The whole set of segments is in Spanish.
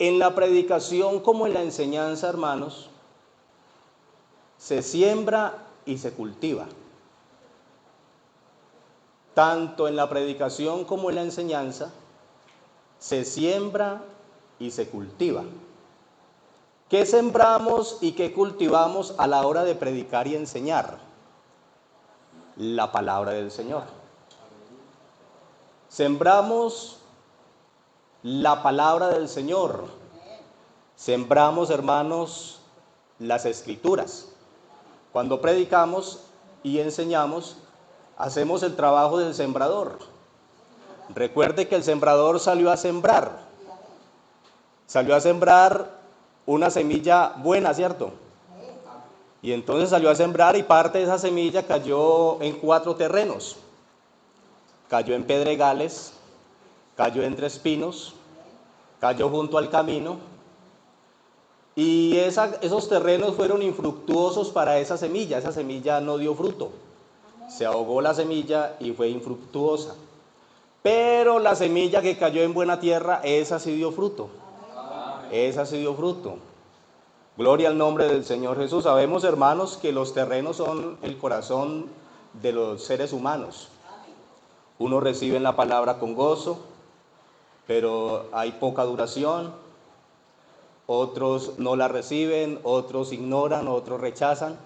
En la predicación como en la enseñanza, hermanos, se siembra y se cultiva. Tanto en la predicación como en la enseñanza, se siembra y se cultiva. ¿Qué sembramos y qué cultivamos a la hora de predicar y enseñar? La palabra del Señor. Sembramos la palabra del Señor. Sembramos, hermanos, las escrituras. Cuando predicamos y enseñamos, hacemos el trabajo del sembrador. Recuerde que el sembrador salió a sembrar. Salió a sembrar una semilla buena, ¿cierto? Y entonces salió a sembrar y parte de esa semilla cayó en 4 terrenos. Cayó en pedregales, cayó entre espinos, cayó junto al camino. Y esos terrenos fueron infructuosos para esa semilla no dio fruto. Se ahogó la semilla y fue infructuosa. Pero la semilla que cayó en buena tierra, esa sí dio fruto. Esa sí dio fruto. Gloria al nombre del Señor Jesús. Sabemos, hermanos, que los terrenos son el corazón de los seres humanos. Unos reciben la palabra con gozo, pero hay poca duración. Otros no la reciben, otros ignoran, otros rechazan.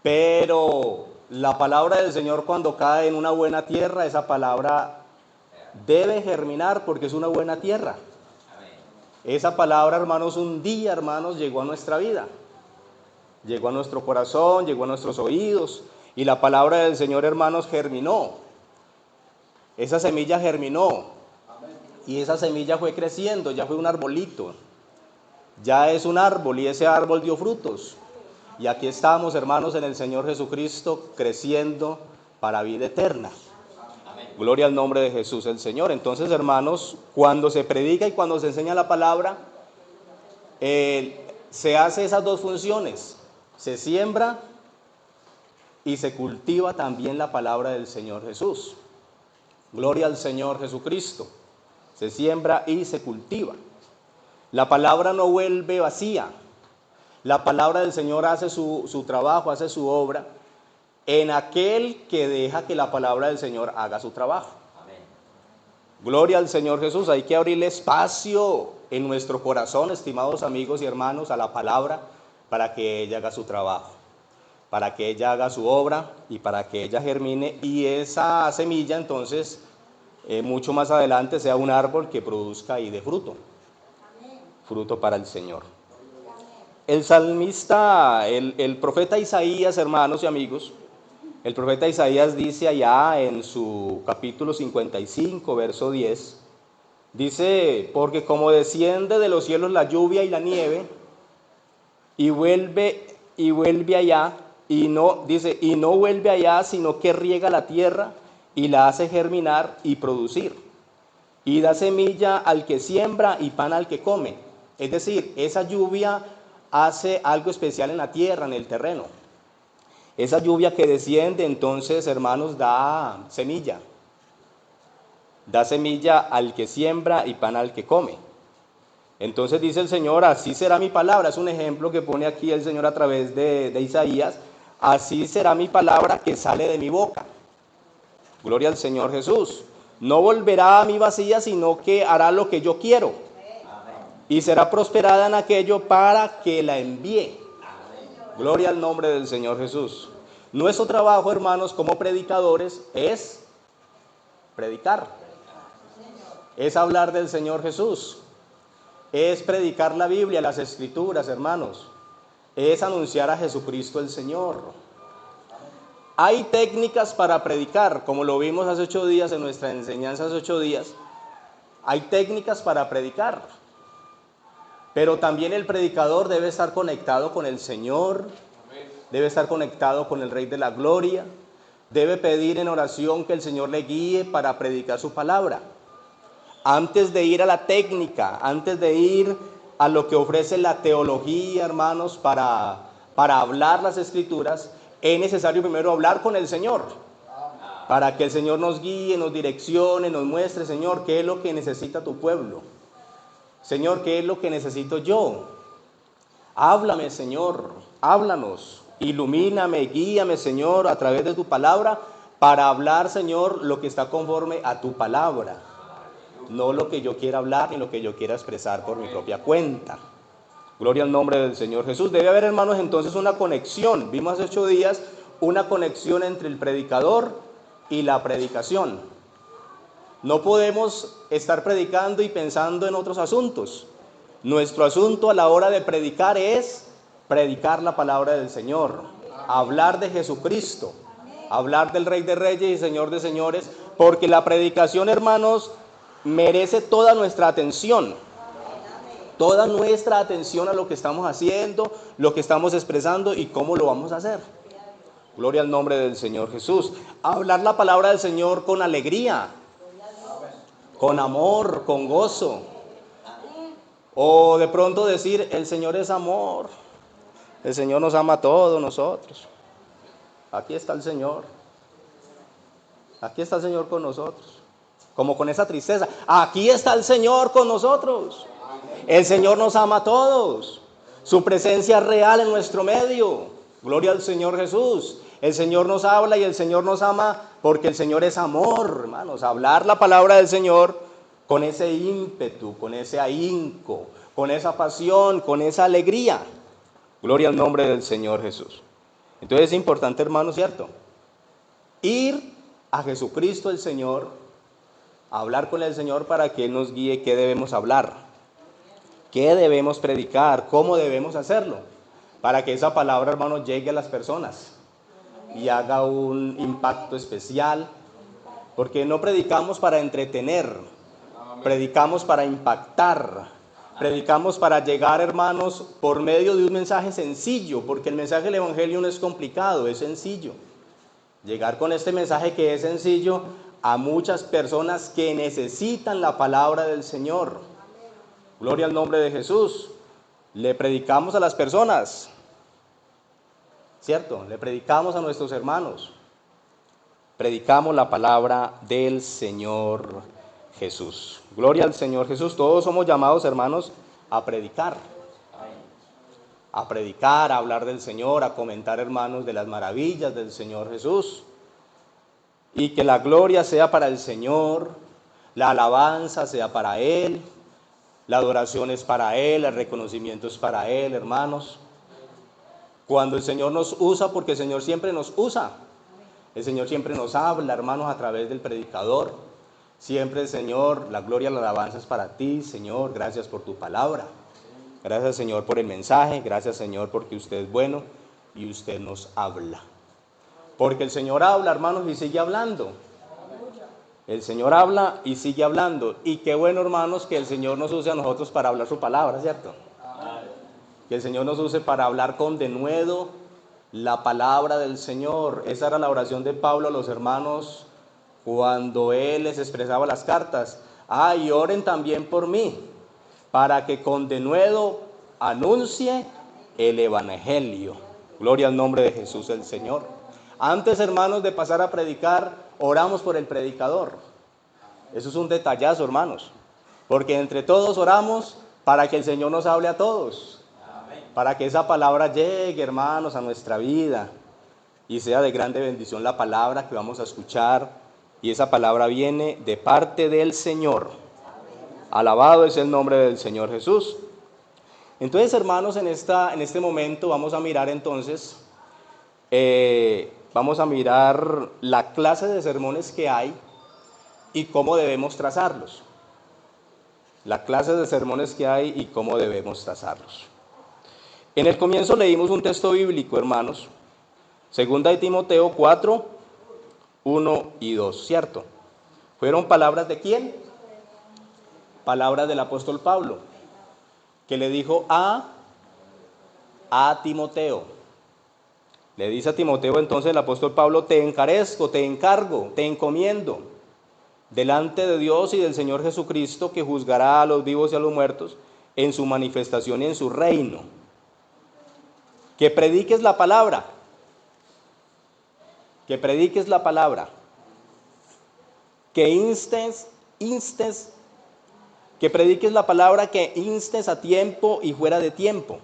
Pero la palabra del Señor, cuando cae en una buena tierra, esa palabra debe germinar porque es una buena tierra. Esa palabra, hermanos, un día, hermanos, llegó a nuestra vida. Llegó a nuestro corazón, llegó a nuestros oídos. Y la palabra del Señor, hermanos, germinó. Esa semilla germinó. Y esa semilla fue creciendo, ya fue un arbolito. Ya es un árbol y ese árbol dio frutos. Y aquí estamos, hermanos, en el Señor Jesucristo, creciendo para vida eterna. Gloria al nombre de Jesús el Señor. Entonces, hermanos, cuando se predica y cuando se enseña la palabra, se hace esas dos funciones. Se siembra y se cultiva también la palabra del Señor Jesús. Gloria al Señor Jesucristo. Se siembra y se cultiva. La palabra no vuelve vacía. La palabra del Señor hace su trabajo, hace su obra en aquel que deja que la palabra del Señor haga su trabajo. Amén. Gloria al Señor Jesús. Hay que abrirle espacio en nuestro corazón, estimados amigos y hermanos, a la palabra para que ella haga su trabajo, para que ella haga su obra y para que ella germine y esa semilla entonces mucho más adelante sea un árbol que produzca y dé fruto. Amén. Fruto para el Señor. El salmista, el profeta Isaías, hermanos y amigos, el profeta Isaías dice allá en su capítulo 55, verso 10, dice, porque como desciende de los cielos la lluvia y la nieve, y vuelve allá, y no vuelve allá, sino que riega la tierra y la hace germinar y producir, y da semilla al que siembra y pan al que come. Es decir, esa lluvia hace algo especial en la tierra, en el terreno. Esa lluvia que desciende, entonces, hermanos, da semilla. Da semilla al que siembra y pan al que come. Entonces dice el Señor, así será mi palabra. Es un ejemplo que pone aquí el Señor a través de Isaías. Así será mi palabra que sale de mi boca. Gloria al Señor Jesús. No volverá a mí vacía, sino que hará lo que yo quiero. Y será prosperada en aquello para que la envíe. Gloria al nombre del Señor Jesús. Nuestro trabajo, hermanos, como predicadores, es predicar. Es hablar del Señor Jesús. Es predicar la Biblia, las Escrituras, hermanos. Es anunciar a Jesucristo el Señor. Hay técnicas para predicar, como lo vimos hace 8 días en nuestra enseñanza hace 8 días. Hay técnicas para predicar. Pero también el predicador debe estar conectado con el Señor, debe estar conectado con el Rey de la Gloria, debe pedir en oración que el Señor le guíe para predicar su palabra. Antes de ir a la técnica, antes de ir a lo que ofrece la teología, hermanos, para hablar las Escrituras, es necesario primero hablar con el Señor, para que el Señor nos guíe, nos direccione, nos muestre, Señor, qué es lo que necesita tu pueblo. Señor, ¿qué es lo que necesito yo? Háblame, Señor, háblanos, ilumíname, guíame, Señor, a través de tu palabra, para hablar, Señor, lo que está conforme a tu palabra, no lo que yo quiera hablar ni lo que yo quiera expresar por mi propia cuenta. Gloria al nombre del Señor Jesús. Debe haber, hermanos, entonces una conexión. Vimos hace 8 días una conexión entre el predicador y la predicación. No podemos estar predicando y pensando en otros asuntos. Nuestro asunto a la hora de predicar es predicar la palabra del Señor, hablar de Jesucristo, hablar del Rey de Reyes y Señor de Señores, porque la predicación, hermanos, merece toda nuestra atención a lo que estamos haciendo, lo que estamos expresando y cómo lo vamos a hacer. Gloria al nombre del Señor Jesús. Hablar la palabra del Señor con alegría, con amor, con gozo. O de pronto decir, el Señor es amor, el Señor nos ama a todos nosotros. Aquí está el Señor con nosotros. Como con esa tristeza, aquí está el Señor con nosotros. El Señor nos ama a todos. Su presencia es real en nuestro medio. Gloria al Señor Jesús. El Señor nos habla y el Señor nos ama porque el Señor es amor, hermanos. Hablar la palabra del Señor con ese ímpetu, con ese ahínco, con esa pasión, con esa alegría. Gloria al nombre del Señor Jesús. Entonces es importante, hermanos, ¿cierto? Ir a Jesucristo el Señor, a hablar con el Señor para que Él nos guíe qué debemos hablar, qué debemos predicar, cómo debemos hacerlo, para que esa palabra, hermanos, llegue a las personas y haga un impacto especial, porque no predicamos para entretener, predicamos para impactar, predicamos para llegar, hermanos, por medio de un mensaje sencillo, porque el mensaje del Evangelio no es complicado, es sencillo. Llegar con este mensaje que es sencillo a muchas personas que necesitan la palabra del Señor. Gloria al nombre de Jesús. Le predicamos a las personas, ¿cierto? Le predicamos a nuestros hermanos. Predicamos la palabra del Señor Jesús. Gloria al Señor Jesús. Todos somos llamados, hermanos, a predicar. A hablar del Señor, a comentar, hermanos, de las maravillas del Señor Jesús. Y que la gloria sea para el Señor, la alabanza sea para Él, la adoración es para Él, el reconocimiento es para Él, hermanos. Cuando el Señor nos usa, porque el Señor siempre nos usa, el Señor siempre nos habla, hermanos, a través del predicador. Siempre, Señor, la gloria, la alabanza es para ti, Señor, gracias por tu palabra. Gracias, Señor, por el mensaje, gracias, Señor, porque usted es bueno y usted nos habla. Porque el Señor habla, hermanos, y sigue hablando. El Señor habla y sigue hablando. Y qué bueno, hermanos, que el Señor nos use a nosotros para hablar su palabra, ¿cierto? Que el Señor nos use para hablar con denuedo la palabra del Señor. Esa era la oración de Pablo a los hermanos cuando él les expresaba las cartas. Y oren también por mí, para que con denuedo anuncie el Evangelio. Gloria al nombre de Jesús el Señor. Antes, hermanos, de pasar a predicar, oramos por el predicador. Eso es un detallazo, hermanos, porque entre todos oramos para que el Señor nos hable a todos, para que esa palabra llegue, hermanos, a nuestra vida y sea de grande bendición la palabra que vamos a escuchar, y esa palabra viene de parte del Señor. Alabado es el nombre del Señor Jesús. Entonces, hermanos, en este momento vamos a mirar entonces, vamos a mirar la clase de sermones que hay y cómo debemos trazarlos. La clase de sermones que hay y cómo debemos trazarlos. En el comienzo leímos un texto bíblico, hermanos, 2 Timoteo 4, 1 y 2, ¿cierto? ¿Fueron palabras de quién? Palabras del apóstol Pablo, que le dijo a Timoteo. Le dice a Timoteo entonces el apóstol Pablo: te encarezco, te encargo, te encomiendo, delante de Dios y del Señor Jesucristo, que juzgará a los vivos y a los muertos en su manifestación y en su reino. Que prediques la palabra. Que prediques la palabra. Que instes Que prediques la palabra, que instes a tiempo y fuera de tiempo.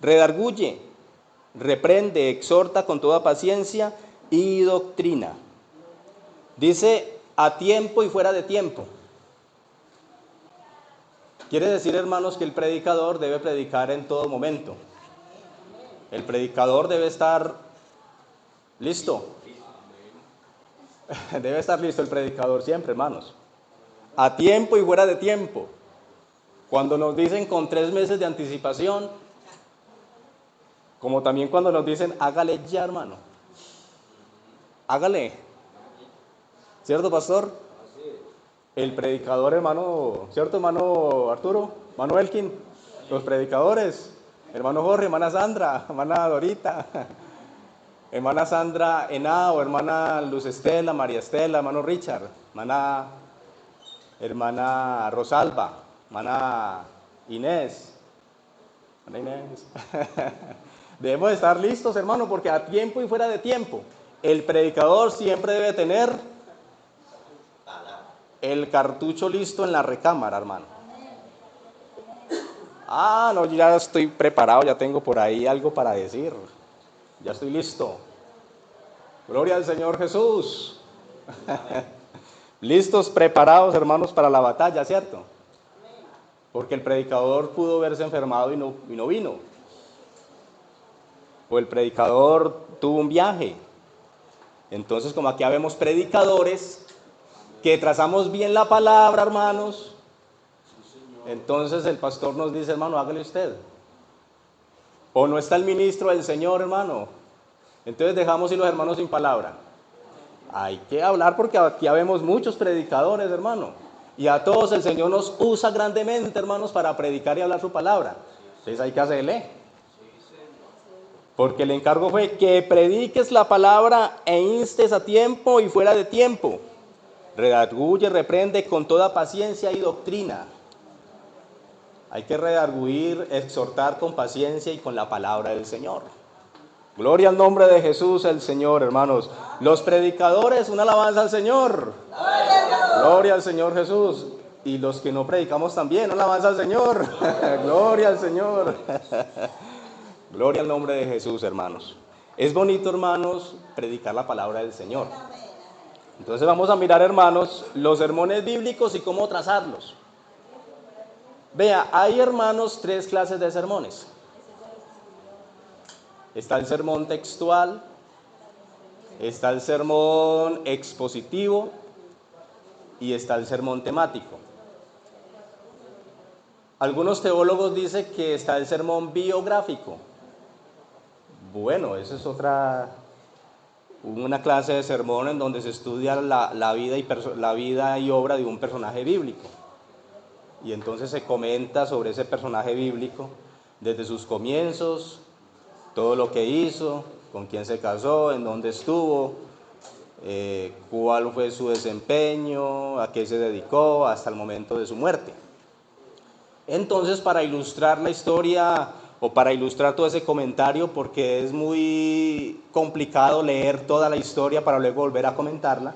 Redarguye, reprende, exhorta con toda paciencia y doctrina. Dice a tiempo y fuera de tiempo. Quiere decir, hermanos, que el predicador debe predicar en todo momento. El predicador debe estar listo. Debe estar listo el predicador siempre, hermanos. A tiempo y fuera de tiempo. Cuando nos dicen con 3 meses de anticipación, como también cuando nos dicen hágale ya, hermano. Hágale. ¿Cierto, pastor? El predicador, hermano, ¿cierto, hermano Arturo? Hermano Elkin, los predicadores, hermano Jorge, hermana Sandra, hermana Dorita, hermana Sandra Henao, hermana Luz Estela, María Estela, hermano Richard, hermana Rosalba, hermana Inés. Debemos estar listos, hermano, porque a tiempo y fuera de tiempo, el predicador siempre debe tener el cartucho listo en la recámara, hermano. No, yo ya estoy preparado, ya tengo por ahí algo para decir. Ya estoy listo. Gloria al Señor Jesús. Listos, preparados, hermanos, para la batalla, ¿cierto? Porque el predicador pudo verse enfermado y no vino. O el predicador tuvo un viaje. Entonces, como aquí habemos predicadores que trazamos bien la palabra, hermanos, entonces el pastor nos dice, hermano, hágale usted. O no está el ministro del Señor, hermano, entonces dejamos ir los hermanos sin palabra. Hay que hablar porque aquí habemos muchos predicadores, hermano, y a todos el Señor nos usa grandemente, hermanos, para predicar y hablar su palabra. Entonces hay que hacerle, porque el encargo fue que prediques la palabra e instes a tiempo y fuera de tiempo. Redarguye, reprende con toda paciencia y doctrina. Hay que redarguir, exhortar con paciencia y con la palabra del Señor. Gloria al nombre de Jesús el Señor, hermanos. Los predicadores, una alabanza al Señor. Gloria al Señor Jesús. Y los que no predicamos también, una alabanza al Señor. Gloria al Señor. Gloria al nombre de Jesús, hermanos. Es bonito, hermanos, predicar la palabra del Señor. Entonces vamos a mirar, hermanos, los sermones bíblicos y cómo trazarlos. Vea, hay, hermanos, 3 clases de sermones. Está el sermón textual, está el sermón expositivo y está el sermón temático. Algunos teólogos dicen que está el sermón biográfico. Bueno, esa es una clase de sermón en donde se estudia la vida y obra de un personaje bíblico. Y entonces se comenta sobre ese personaje bíblico, desde sus comienzos, todo lo que hizo, con quién se casó, en dónde estuvo, cuál fue su desempeño, a qué se dedicó, hasta el momento de su muerte. Entonces, para ilustrar la historia o para ilustrar todo ese comentario, porque es muy complicado leer toda la historia para luego volver a comentarla,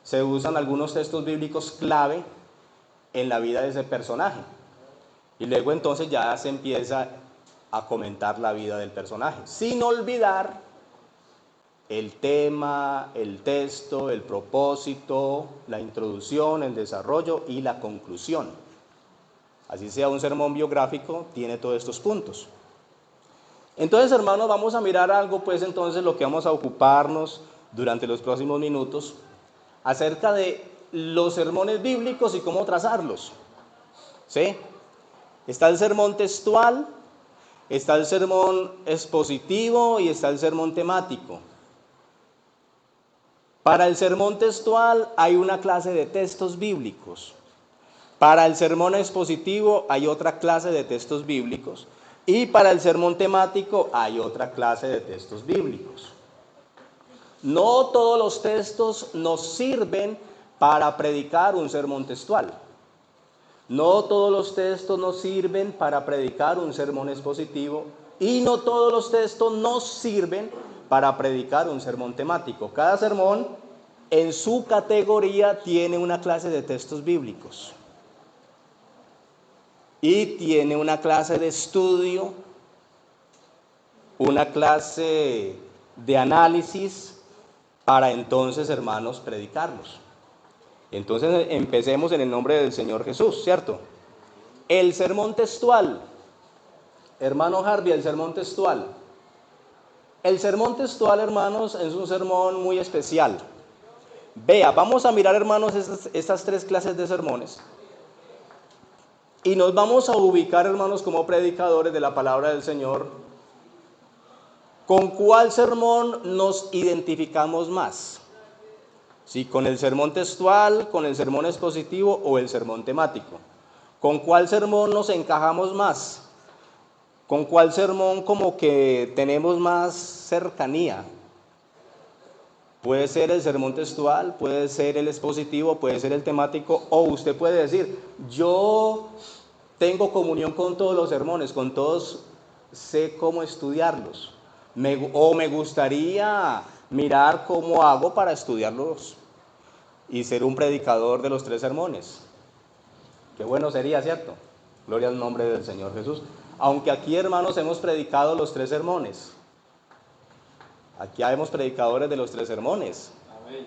se usan algunos textos bíblicos clave en la vida de ese personaje. Y luego entonces ya se empieza a comentar la vida del personaje, sin olvidar el tema, el texto, el propósito, la introducción, el desarrollo y la conclusión. Así sea un sermón biográfico, tiene todos estos puntos. Entonces, hermanos, vamos a mirar algo, pues entonces lo que vamos a ocuparnos durante los próximos minutos acerca de los sermones bíblicos y cómo trazarlos. ¿Sí? Está el sermón textual, está el sermón expositivo y está el sermón temático. Para el sermón textual hay una clase de textos bíblicos. Para el sermón expositivo hay otra clase de textos bíblicos. Y para el sermón temático hay otra clase de textos bíblicos. No todos los textos nos sirven para predicar un sermón textual. No todos los textos nos sirven para predicar un sermón expositivo. Y no todos los textos nos sirven para predicar un sermón temático. Cada sermón en su categoría tiene una clase de textos bíblicos. y tiene una clase de estudio, una clase de análisis para entonces, hermanos, predicarlos. Entonces empecemos en el nombre del Señor Jesús, ¿cierto? El sermón textual, hermano Harvey, el sermón textual. El sermón textual, hermanos, es un sermón muy especial. Vea, vamos a mirar, hermanos, estas tres clases de sermones. Y nos vamos a ubicar, hermanos, como predicadores de la palabra del Señor. ¿Con cuál sermón nos identificamos más? ¿Sí? ¿Con el sermón textual, con el sermón expositivo o el sermón temático? ¿Con cuál sermón nos encajamos más? ¿Con cuál sermón como que tenemos más cercanía? Puede ser el sermón textual, puede ser el expositivo, puede ser el temático, o usted puede decir, yo tengo comunión con todos los sermones, con todos sé cómo estudiarlos. O me gustaría mirar cómo hago para estudiarlos y ser un predicador de los tres sermones. Qué bueno sería, ¿cierto? Gloria al nombre del Señor Jesús. Aunque aquí, hermanos, hemos predicado los tres sermones. Aquí habemos predicadores de los tres sermones. Amén.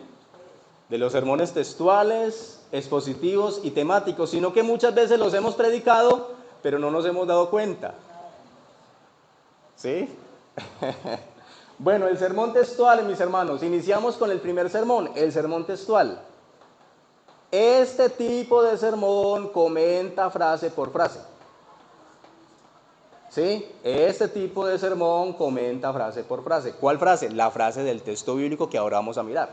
De los sermones textuales, expositivos y temáticos, sino que muchas veces los hemos predicado, pero no nos hemos dado cuenta. ¿Sí? Bueno, el sermón textual, mis hermanos, iniciamos con el primer sermón, el sermón textual. Este tipo de sermón comenta frase por frase. ¿Sí? Este tipo de sermón comenta frase por frase. ¿Cuál frase? La frase del texto bíblico que ahora vamos a mirar.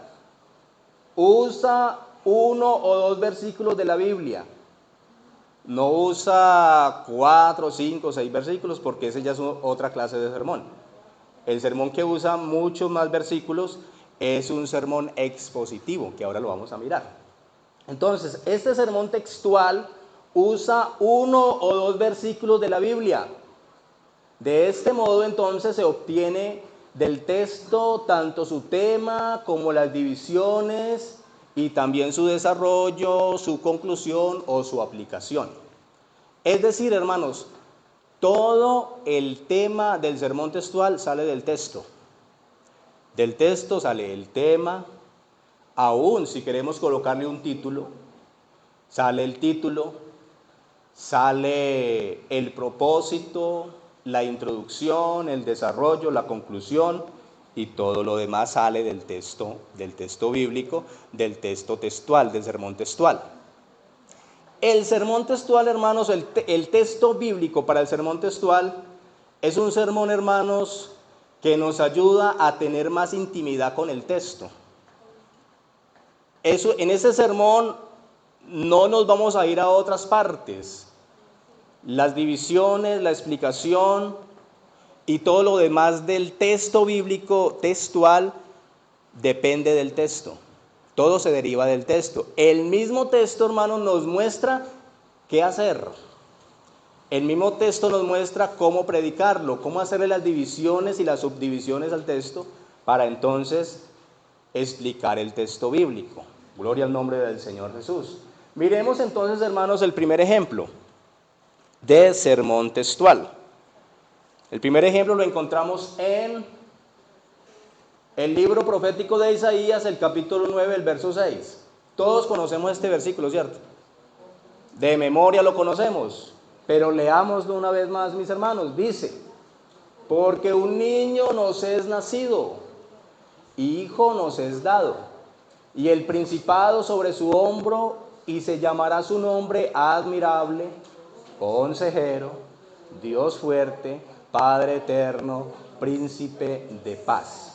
Usa 1 o 2 versículos de la Biblia. No usa 4, 5, 6 versículos porque ese ya es otra clase de sermón. El sermón que usa muchos más versículos es un sermón expositivo, que ahora lo vamos a mirar. Entonces, este sermón textual usa 1 o 2 versículos de la Biblia. De este modo, entonces, se obtiene del texto tanto su tema como las divisiones y también su desarrollo, su conclusión o su aplicación. Es decir, hermanos, todo el tema del sermón textual sale del texto. Del texto sale el tema, aún si queremos colocarle un título, sale el título, sale el propósito, la introducción, el desarrollo, la conclusión y todo lo demás sale del texto bíblico, del texto textual, del sermón textual. El sermón textual, hermanos, el texto bíblico para el sermón textual es un sermón, hermanos, que nos ayuda a tener más intimidad con el texto. En ese sermón no nos vamos a ir a otras partes. Las divisiones, la explicación y todo lo demás del texto bíblico textual depende del texto. Todo se deriva del texto. El mismo texto, hermanos, nos muestra qué hacer. El mismo texto nos muestra cómo predicarlo, cómo hacerle las divisiones y las subdivisiones al texto para entonces explicar el texto bíblico. Gloria al nombre del Señor Jesús. Miremos entonces, hermanos, el primer ejemplo de sermón textual. El primer ejemplo lo encontramos en el libro profético de Isaías, el capítulo 9, el verso 6. Todos conocemos este versículo, ¿cierto? De memoria lo conocemos, pero leámoslo una vez más, mis hermanos. Dice, porque un niño nos es nacido, hijo nos es dado, y el principado sobre su hombro, y se llamará su nombre admirable, consejero, Dios fuerte, Padre eterno, príncipe de paz.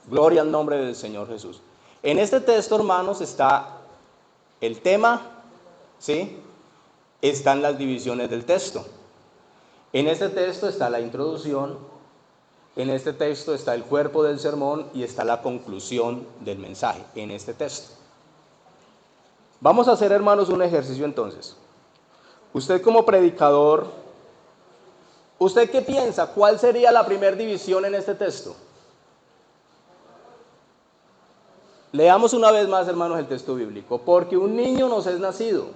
Gloria al nombre del Señor Jesús. En este texto, hermanos, está el tema, ¿sí? Están las divisiones del texto. En este texto está la introducción, en este texto está el cuerpo del sermón y está la conclusión del mensaje, en este texto. Vamos a hacer, hermanos, un ejercicio entonces. Usted como predicador, ¿usted qué piensa? ¿Cuál sería la primera división en este texto? Leamos una vez más, hermanos, el texto bíblico. Porque un niño nos es nacido,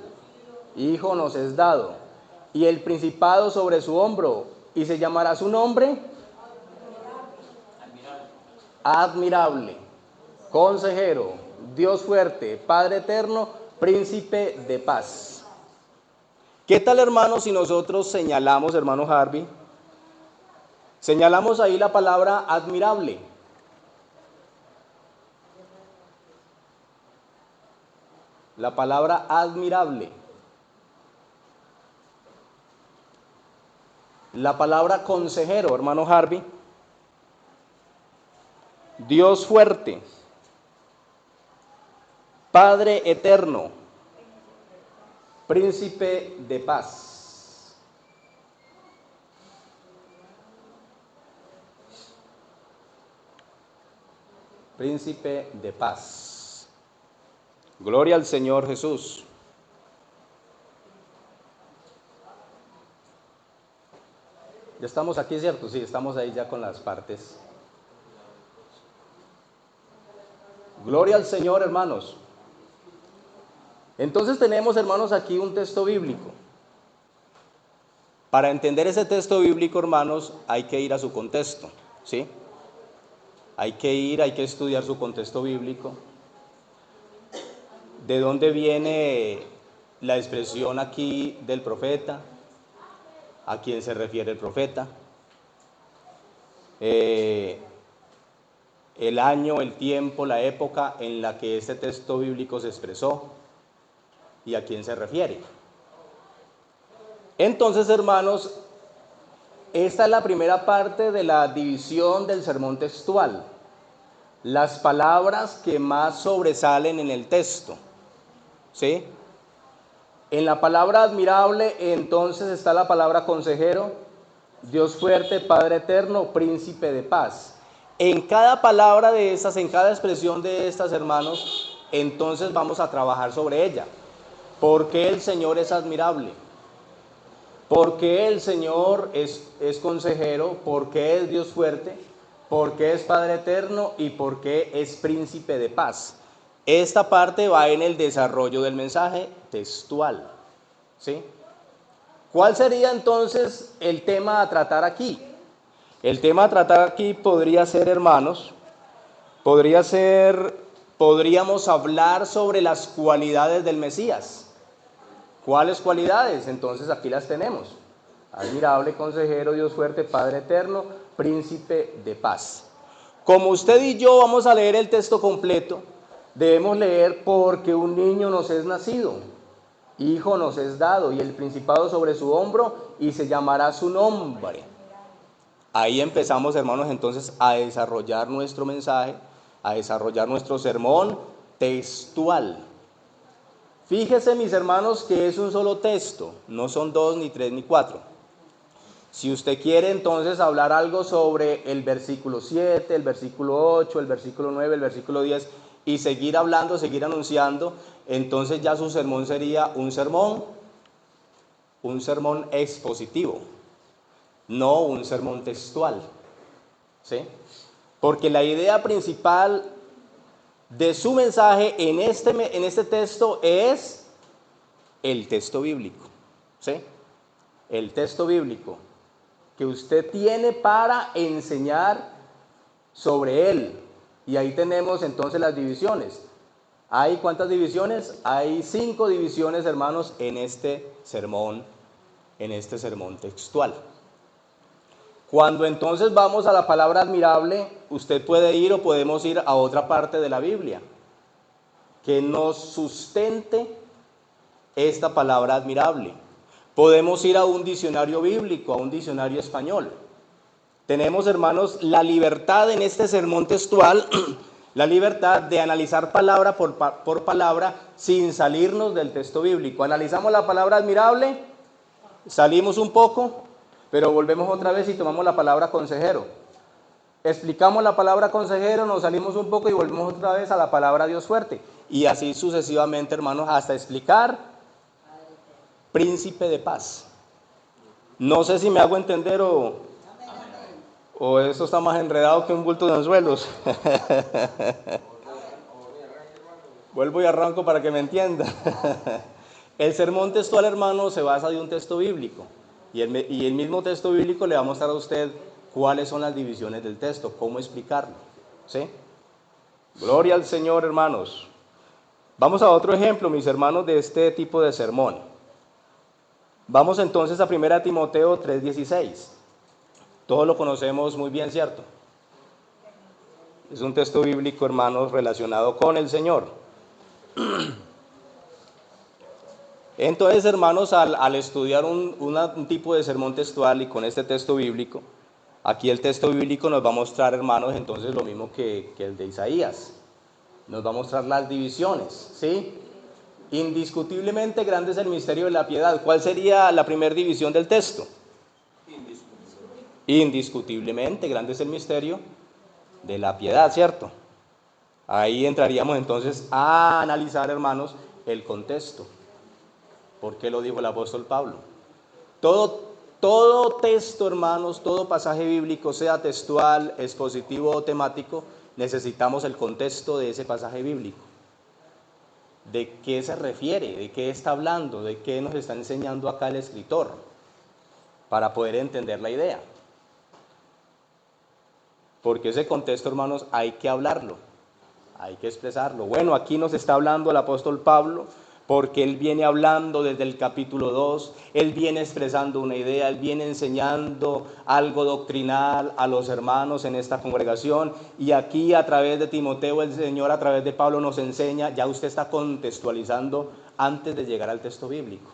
hijo nos es dado, y el principado sobre su hombro, y se llamará su nombre admirable, consejero, Dios fuerte, Padre eterno, príncipe de paz. ¿Qué tal, hermanos, si nosotros señalamos, hermano Harvey, señalamos ahí la palabra admirable? La palabra admirable. La palabra consejero, hermano Harvey. Dios fuerte. Padre eterno. Príncipe de paz. Príncipe de paz. Gloria al Señor Jesús. Ya estamos aquí, ¿cierto? Sí, estamos ahí ya con las partes. Gloria al Señor, hermanos. Entonces tenemos, hermanos, aquí un texto bíblico. Para entender ese texto bíblico, hermanos, hay que ir a su contexto, ¿sí? Hay que estudiar su contexto bíblico. ¿De dónde viene la expresión aquí del profeta? ¿A quién se refiere el profeta? El año, el tiempo, la época en la que este texto bíblico se expresó y a quién se refiere. Entonces, hermanos, esta es la primera parte de la división del sermón textual. Las palabras que más sobresalen en el texto, ¿sí? En la palabra admirable, entonces, está la palabra consejero, Dios fuerte, Padre eterno, príncipe de paz. En cada palabra de estas, en cada expresión de estas, hermanos, entonces vamos a trabajar sobre ella. ¿Por qué el Señor es admirable? ¿Por qué el Señor es consejero? ¿Por qué es Dios fuerte? ¿Por qué es Padre eterno? ¿Y por qué es príncipe de paz? Esta parte va en el desarrollo del mensaje textual, ¿sí? ¿Cuál sería entonces el tema a tratar aquí? El tema a tratar aquí podría ser, hermanos, podríamos hablar sobre las cualidades del Mesías. ¿Cuáles cualidades? Entonces aquí las tenemos. Admirable, consejero, Dios fuerte, Padre eterno, príncipe de paz. Como usted y yo vamos a leer el texto completo, debemos leer porque un niño nos es nacido, hijo nos es dado, y el principado sobre su hombro, y se llamará su nombre. Ahí empezamos, hermanos, entonces a desarrollar nuestro mensaje, a desarrollar nuestro sermón textual. Fíjese, mis hermanos, que es un solo texto, no son 2, ni 3, ni 4. Si usted quiere entonces hablar algo sobre el versículo 7, el versículo 8, el versículo 9, el versículo 10, y seguir hablando, seguir anunciando, entonces ya su sermón sería un sermón expositivo, no un sermón textual, ¿sí? Porque la idea principal de su mensaje en este texto es el texto bíblico, ¿sí? El texto bíblico que usted tiene para enseñar sobre él. Y ahí tenemos entonces las divisiones. ¿Hay cuántas divisiones? Hay 5 divisiones, hermanos, en este sermón textual. Cuando entonces vamos a la palabra admirable, usted puede ir o podemos ir a otra parte de la Biblia que nos sustente esta palabra admirable. Podemos ir a un diccionario bíblico, a un diccionario español. Tenemos, hermanos, la libertad en este sermón textual, la libertad de analizar palabra por palabra sin salirnos del texto bíblico. Analizamos la palabra admirable, salimos un poco, pero volvemos otra vez y tomamos la palabra consejero. Explicamos la palabra consejero, nos salimos un poco y volvemos otra vez a la palabra Dios fuerte. Y así sucesivamente, hermanos, hasta explicar príncipe de paz. No sé si me hago entender o eso está más enredado que un bulto de anzuelos. Vuelvo y arranco para que me entienda. El sermón textual, hermano, se basa de un texto bíblico. Y el mismo texto bíblico le va a mostrar a usted cuáles son las divisiones del texto, cómo explicarlo. ¿Sí? Gloria al Señor, hermanos. Vamos a otro ejemplo, mis hermanos, de este tipo de sermón. Vamos entonces a 1 Timoteo 3:16. Todos lo conocemos muy bien, ¿cierto? Es un texto bíblico, hermanos, relacionado con el Señor. Entonces, hermanos, al estudiar un tipo de sermón textual y con este texto bíblico, aquí el texto bíblico nos va a mostrar, hermanos, entonces lo mismo que el de Isaías. Nos va a mostrar las divisiones, ¿sí? Indiscutiblemente grande es el misterio de la piedad. ¿Cuál sería la primera división del texto? Indiscutiblemente grande es el misterio de la piedad, ¿cierto? Ahí entraríamos entonces a analizar, hermanos, el contexto. ¿Por qué lo dijo el apóstol Pablo? Todo texto, hermanos, todo pasaje bíblico, sea textual, expositivo o temático, necesitamos el contexto de ese pasaje bíblico. ¿De qué se refiere? ¿De qué está hablando? ¿De qué nos está enseñando acá el escritor? Para poder entender la idea. Porque ese contexto, hermanos, hay que hablarlo, hay que expresarlo. Bueno, aquí nos está hablando el apóstol Pablo, porque él viene hablando desde el capítulo 2, él viene expresando una idea, él viene enseñando algo doctrinal a los hermanos en esta congregación, y aquí a través de Timoteo, el Señor a través de Pablo nos enseña, ya usted está contextualizando antes de llegar al texto bíblico.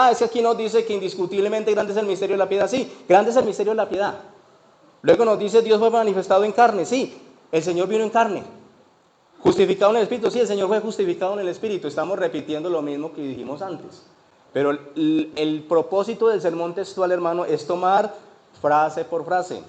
Es que aquí nos dice que indiscutiblemente grande es el misterio de la piedad. Sí, grande es el misterio de la piedad. Luego nos dice Dios fue manifestado en carne. Sí, el Señor vino en carne. Justificado en el Espíritu. Sí, el Señor fue justificado en el Espíritu. Estamos repitiendo lo mismo que dijimos antes. Pero el propósito del sermón textual, hermano, es tomar frase por frase.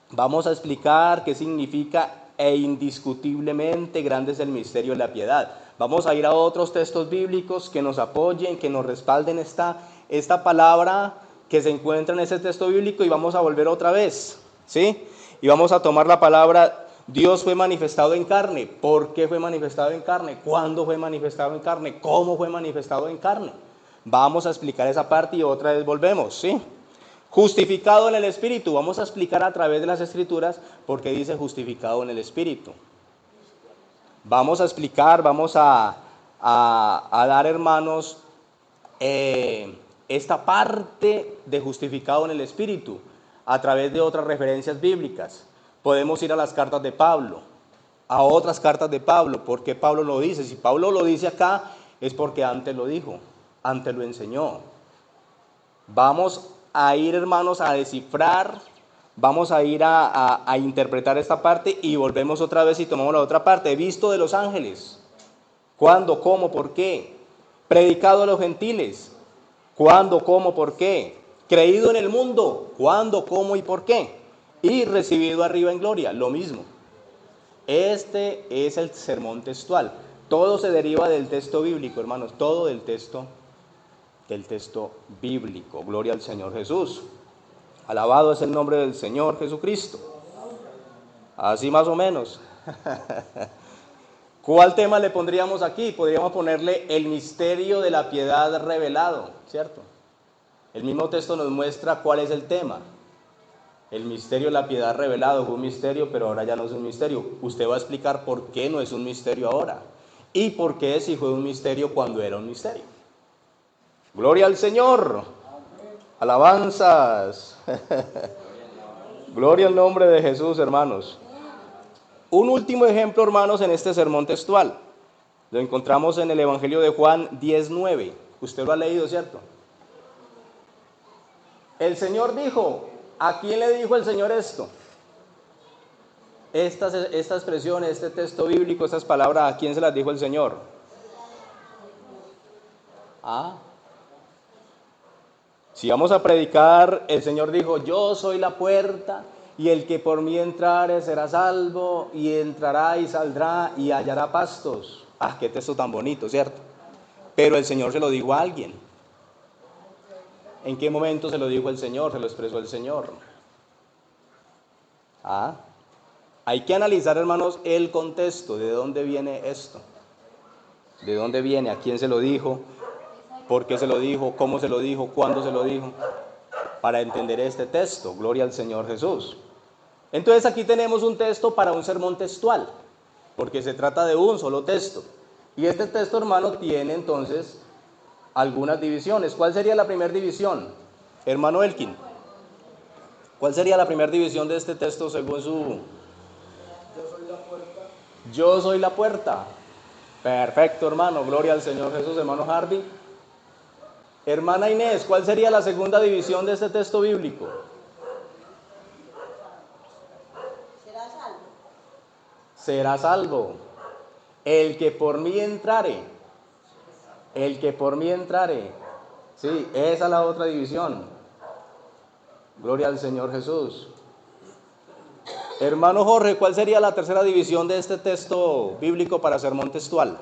Vamos a explicar qué significa e indiscutiblemente grande es el misterio de la piedad. Vamos a ir a otros textos bíblicos que nos apoyen, que nos respalden esta palabra que se encuentra en ese texto bíblico, y vamos a volver otra vez, ¿sí? Y vamos a tomar la palabra Dios fue manifestado en carne. ¿Por qué fue manifestado en carne? ¿Cuándo fue manifestado en carne? ¿Cómo fue manifestado en carne? Vamos a explicar esa parte y otra vez volvemos, ¿sí? Justificado en el Espíritu. Vamos a explicar a través de las Escrituras por qué dice justificado en el Espíritu. Vamos a explicar, vamos a dar, hermanos, esta parte de justificado en el Espíritu a través de otras referencias bíblicas. Podemos ir a las cartas de Pablo, a otras cartas de Pablo. ¿Por qué Pablo lo dice? Si Pablo lo dice acá, es porque antes lo dijo, antes lo enseñó. Vamos a ir, hermanos, a descifrar, vamos a ir a interpretar esta parte, y volvemos otra vez y tomamos la otra parte. Visto de los ángeles. ¿Cuándo? ¿Cómo? ¿Por qué? Predicado a los gentiles. ¿Cuándo? ¿Cómo? ¿Por qué? Creído en el mundo. ¿Cuándo? ¿Cómo? ¿Y por qué? Y recibido arriba en gloria. Lo mismo. Este es el sermón textual. Todo se deriva del texto bíblico, hermanos. Todo del texto bíblico. Gloria al Señor Jesús. Alabado es el nombre del Señor Jesucristo. Así más o menos. ¿Cuál tema le pondríamos aquí? Podríamos ponerle el misterio de la piedad revelado, ¿cierto? El mismo texto nos muestra cuál es el tema. El misterio de la piedad revelado fue un misterio, pero ahora ya no es un misterio. Usted va a explicar por qué no es un misterio ahora. Y por qué si fue un misterio cuando era un misterio. Gloria al Señor. Alabanzas. Gloria al nombre de Jesús, hermanos. Un último ejemplo, hermanos, en este sermón textual. Lo encontramos en el Evangelio de Juan 10:9. Usted lo ha leído, ¿cierto? El Señor dijo, ¿a quién le dijo el Señor esto? Esta expresión, este texto bíblico, estas palabras, ¿a quién se las dijo el Señor? Si vamos a predicar, el Señor dijo, yo soy la puerta, y el que por mí entrare será salvo, y entrará y saldrá y hallará pastos. Qué texto tan bonito, ¿cierto? Pero el Señor se lo dijo a alguien. ¿En qué momento se lo dijo el Señor? Se lo expresó el Señor. Hay que analizar, hermanos, el contexto, de dónde viene esto. ¿De dónde viene? ¿A quién se lo dijo? por qué se lo dijo, cómo se lo dijo, cuándo se lo dijo, para entender este texto. Gloria al Señor Jesús. Entonces aquí tenemos un texto para un sermón textual, porque se trata de un solo texto. Y este texto, hermano, tiene entonces algunas divisiones. ¿Cuál sería la primera división? Hermano Elkin, ¿cuál sería la primera división de este texto según su... Yo soy la puerta. Yo soy la puerta. Perfecto, hermano. Gloria al Señor Jesús. Hermano Harvey. Hermana Inés, ¿cuál sería la segunda división de este texto bíblico? Será salvo. Será salvo. El que por mí entrare. El que por mí entrare. Sí, esa es la otra división. Gloria al Señor Jesús. Hermano Jorge, ¿cuál sería la tercera división de este texto bíblico para sermón textual?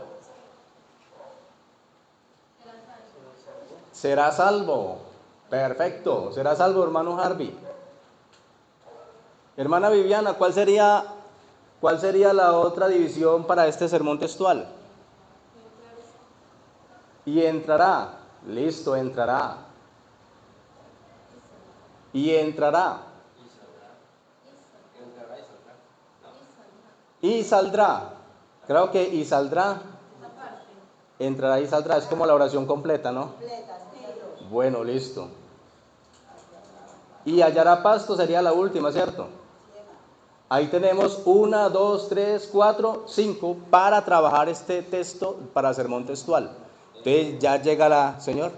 Será salvo. Perfecto. Será salvo, hermano Harvey. Hermana Viviana, ¿cuál sería la otra división para este sermón textual? Y entrará. Listo, entrará. Y entrará. Y saldrá. Creo que y saldrá. Entrará y saldrá. Es como la oración completa, ¿no? Bueno, listo. Y hallará pasto sería la última, ¿cierto? Ahí tenemos 1, 2, 3, 4, 5 para trabajar este texto para sermón textual. Entonces ya llega la... Señor,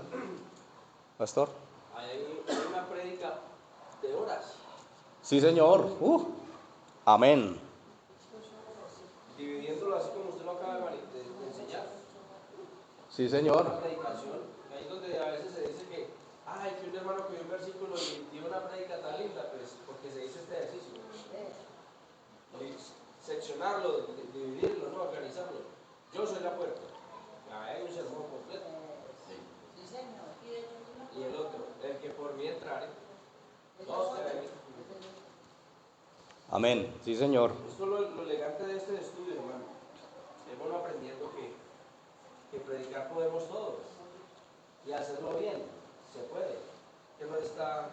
pastor. Hay una prédica de horas. Sí, señor. Amén. Dividiéndolo así como usted lo acaba de enseñar. Sí, señor. Una predicación. Ahí donde a veces se dice que un hermano que dio un versículo y dio una prédica tan linda, pues porque se hizo este ejercicio. Y seccionarlo, dividirlo, ¿no? Organizarlo. Yo soy la puerta. Hay un sermón completo. Sí, señor. Y el otro, el que por mí entrare. Todos caen. Amén. Sí, señor. Esto es lo elegante de este estudio, hermano. Hemos aprendiendo que predicar podemos todos. Y hacerlo bien. Se puede. Que no está...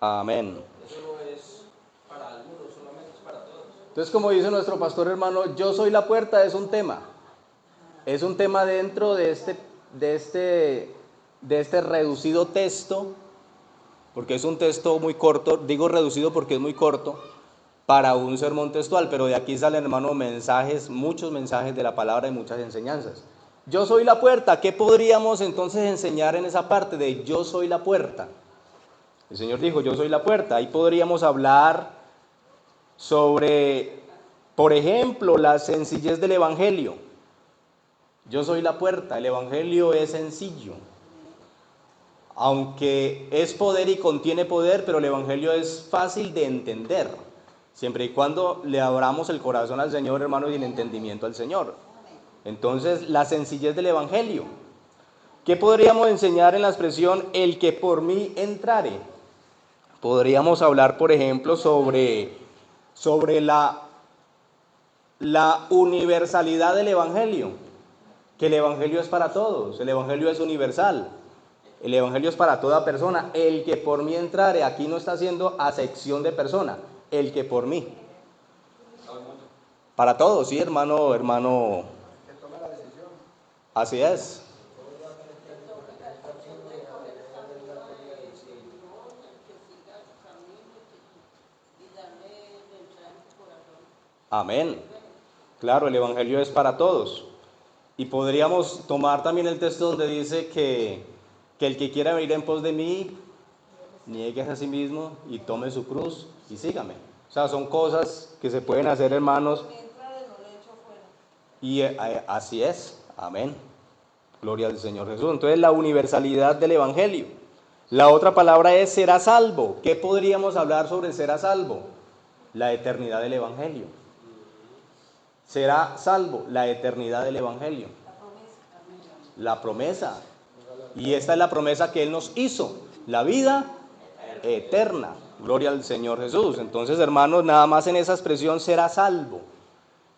Amén. Eso no es para algunos, solamente es para todos. Entonces, como dice nuestro pastor hermano, yo soy la puerta es un tema. Es un tema dentro de este reducido texto, porque es un texto muy corto. Digo reducido porque es muy corto para un sermón textual, pero de aquí salen, hermano, mensajes, muchos mensajes de la palabra y muchas enseñanzas. Yo soy la puerta. ¿Qué podríamos entonces enseñar en esa parte de yo soy la puerta? El Señor dijo, yo soy la puerta. Ahí podríamos hablar sobre, por ejemplo, la sencillez del Evangelio. Yo soy la puerta. El Evangelio es sencillo. Aunque es poder y contiene poder, pero el Evangelio es fácil de entender. Siempre y cuando le abramos el corazón al Señor, hermano, y el entendimiento al Señor. Entonces, la sencillez del Evangelio. ¿Qué podríamos enseñar en la expresión el que por mí entrare? Podríamos hablar, por ejemplo, sobre la universalidad del Evangelio. Que el Evangelio es para todos, el Evangelio es universal. El Evangelio es para toda persona. El que por mí entrare, aquí no está haciendo acepción de persona. El que por mí. Para todos, sí, hermano. Así es. Amén. Claro, el Evangelio es para todos. Y podríamos tomar también el texto donde dice que el que quiera venir en pos de mí, niegue a sí mismo y tome su cruz y sígame. O sea, son cosas que se pueden hacer, hermanos. Y así es. Amén. Gloria al Señor Jesús. Entonces, la universalidad del Evangelio. La otra palabra es será salvo. ¿Qué podríamos hablar sobre será salvo? La eternidad del Evangelio. Será salvo, la eternidad del Evangelio. La promesa. Y esta es la promesa que Él nos hizo. La vida eterna. Gloria al Señor Jesús. Entonces, hermanos, nada más en esa expresión será salvo.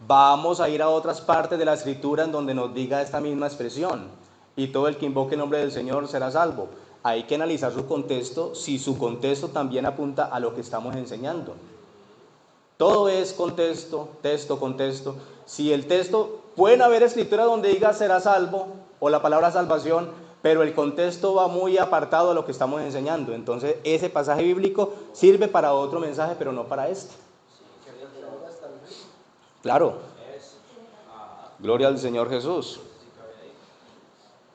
Vamos a ir a otras partes de la Escritura en donde nos diga esta misma expresión. y todo el que invoque el nombre del Señor será salvo. Hay que analizar su contexto, si su contexto también apunta a lo que estamos enseñando. Todo es contexto, texto, contexto. Si el texto, pueden haber escrituras donde diga será salvo o la palabra salvación, pero el contexto va muy apartado de lo que estamos enseñando. Entonces ese pasaje bíblico sirve para otro mensaje, pero no para este. Claro. Gloria al Señor Jesús.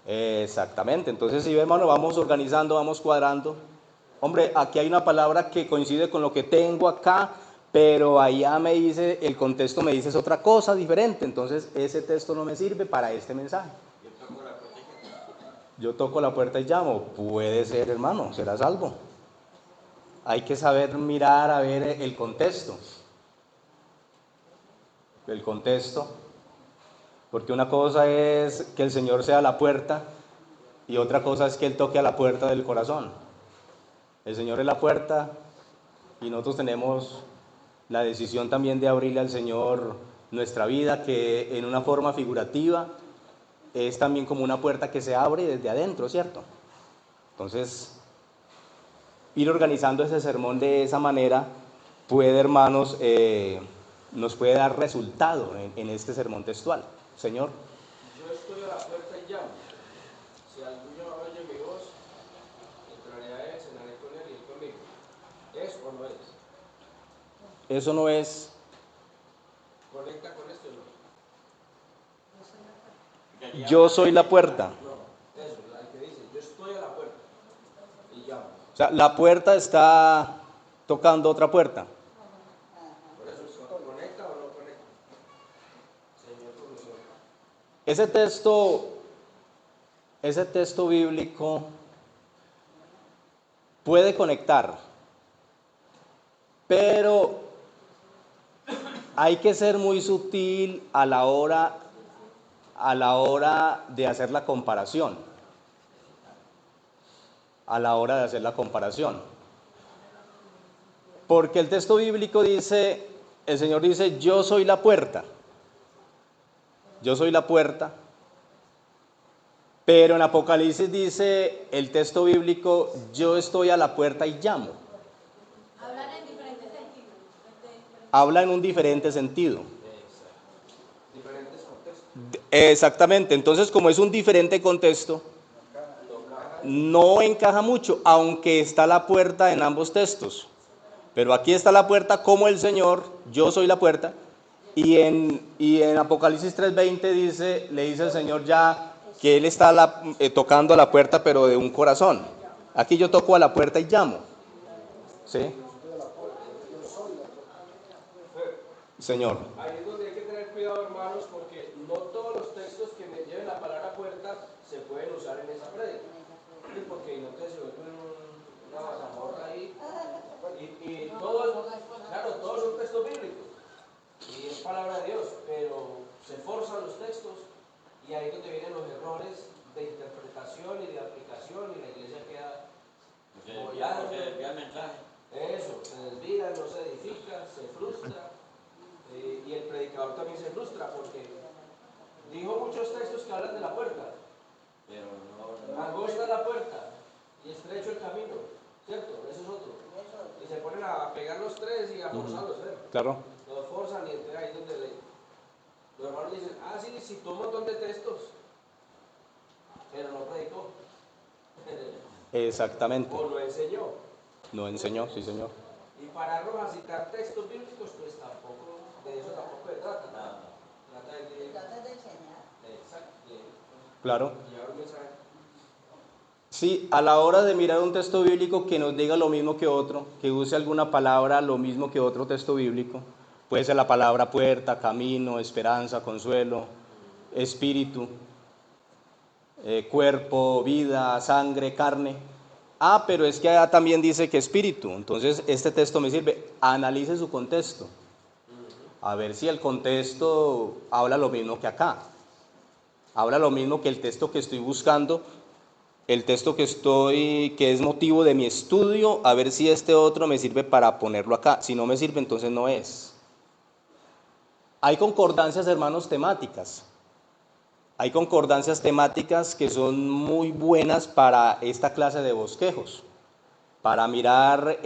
Exactamente. Entonces, si hermano, vamos organizando, vamos cuadrando. Hombre, aquí hay una palabra que coincide con lo que tengo acá, pero allá me dice, el contexto me dice es otra cosa diferente. Entonces, ese texto no me sirve para este mensaje. Yo toco la puerta y llamo. Puede ser, hermano, será salvo. Hay que saber mirar a ver el contexto. El contexto. Porque una cosa es que el Señor sea la puerta y otra cosa es que Él toque a la puerta del corazón. El Señor es la puerta y nosotros tenemos la decisión también de abrirle al Señor nuestra vida, que en una forma figurativa es también como una puerta que se abre desde adentro, ¿cierto? Entonces, ir organizando ese sermón de esa manera puede, hermanos, nos puede dar resultado en este sermón textual. Señor. Yo estoy a la puerta y llamo. Si alguno oye mi voz, entraré a él, cenaré con él y él conmigo. ¿Es o no es? Eso no es. ¿Conecta con esto o no? Yo soy la puerta. No, eso, el que dice, yo estoy a la puerta y llamo. O sea, la puerta está tocando otra puerta. Por eso, ¿conecta o no conecta? Señor, con nosotros. Ese texto bíblico puede conectar, pero hay que ser muy sutil a la hora de hacer la comparación. A la hora de hacer la comparación. Porque el texto bíblico dice, el Señor dice, yo soy la puerta. Yo soy la puerta. Pero en Apocalipsis dice el texto bíblico, yo estoy a la puerta y llamo. Hablan en diferentes sentidos. Habla en un diferente sentido. Diferentes contextos. Exactamente, entonces como es un diferente contexto, no encaja mucho, aunque está la puerta en ambos textos. Pero aquí está la puerta como el Señor, yo soy la puerta, y en Apocalipsis 3:20 le dice el Señor ya que Él está tocando a la puerta, pero de un corazón. Aquí yo toco a la puerta y llamo. ¿Sí? Señor. Ahí es donde hay que tener cuidado, hermanos, porque no todos los textos que me lleven la palabra puerta se pueden usar en esa prédica. ¿Sí? Porque no te se vuelve una mazamorra ahí. Y todos, claro, todos son textos bíblicos. Y es palabra de Dios, pero se forzan los textos y ahí es donde vienen los errores de interpretación y de aplicación y la iglesia queda bollada. Eso, se desvía, no se edifica, se frustra. Y el predicador también se frustra porque dijo muchos textos que hablan de la puerta. Angosta la puerta y estrecho el camino, ¿cierto? Eso es otro. Y se ponen a pegar los tres y a forzarlos, Claro. los forzan y entonces ahí es donde los hermanos dicen, sí, citó un montón de textos, pero no predicó. Exactamente. O lo enseñó. No enseñó, sí señor. Y pararnos a citar textos bíblicos, pues tampoco, de eso tampoco se trata. Trata de Trata de enseñar. exacto, Claro. llevar un mensaje. Sí, a la hora de mirar un texto bíblico que nos diga lo mismo que otro, que use alguna palabra lo mismo que otro texto bíblico, puede ser la palabra puerta, camino, esperanza, consuelo, espíritu, cuerpo, vida, sangre, carne. Pero es que allá también dice que espíritu, entonces este texto me sirve. Analice su contexto, a ver si el contexto habla lo mismo que acá, habla lo mismo que el texto que estoy buscando, el texto que es motivo de mi estudio, a ver si este otro me sirve para ponerlo acá. Si no me sirve, entonces no es. Hay concordancias, hermanos, temáticas. Hay concordancias temáticas que son muy buenas para esta clase de bosquejos, para mirar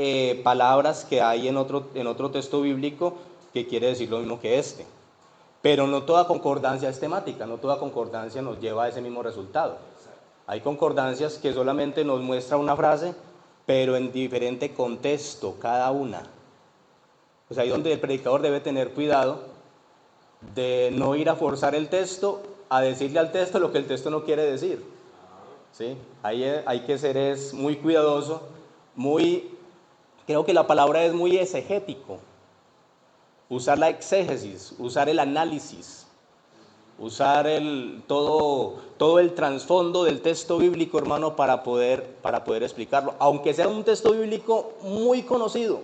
palabras que hay en otro texto bíblico que quiere decir lo mismo que este. Pero no toda concordancia es temática, no toda concordancia nos lleva a ese mismo resultado. Hay concordancias que solamente nos muestra una frase, pero en diferente contexto, cada una. Pues ahí donde el predicador debe tener cuidado de no ir a forzar el texto, a decirle al texto lo que el texto no quiere decir. ¿Sí? Ahí hay que ser muy cuidadoso, creo que la palabra es muy exegético. Usar la exégesis, usar el análisis, usar todo el trasfondo del texto bíblico, hermano, para poder explicarlo. Aunque sea un texto bíblico muy conocido,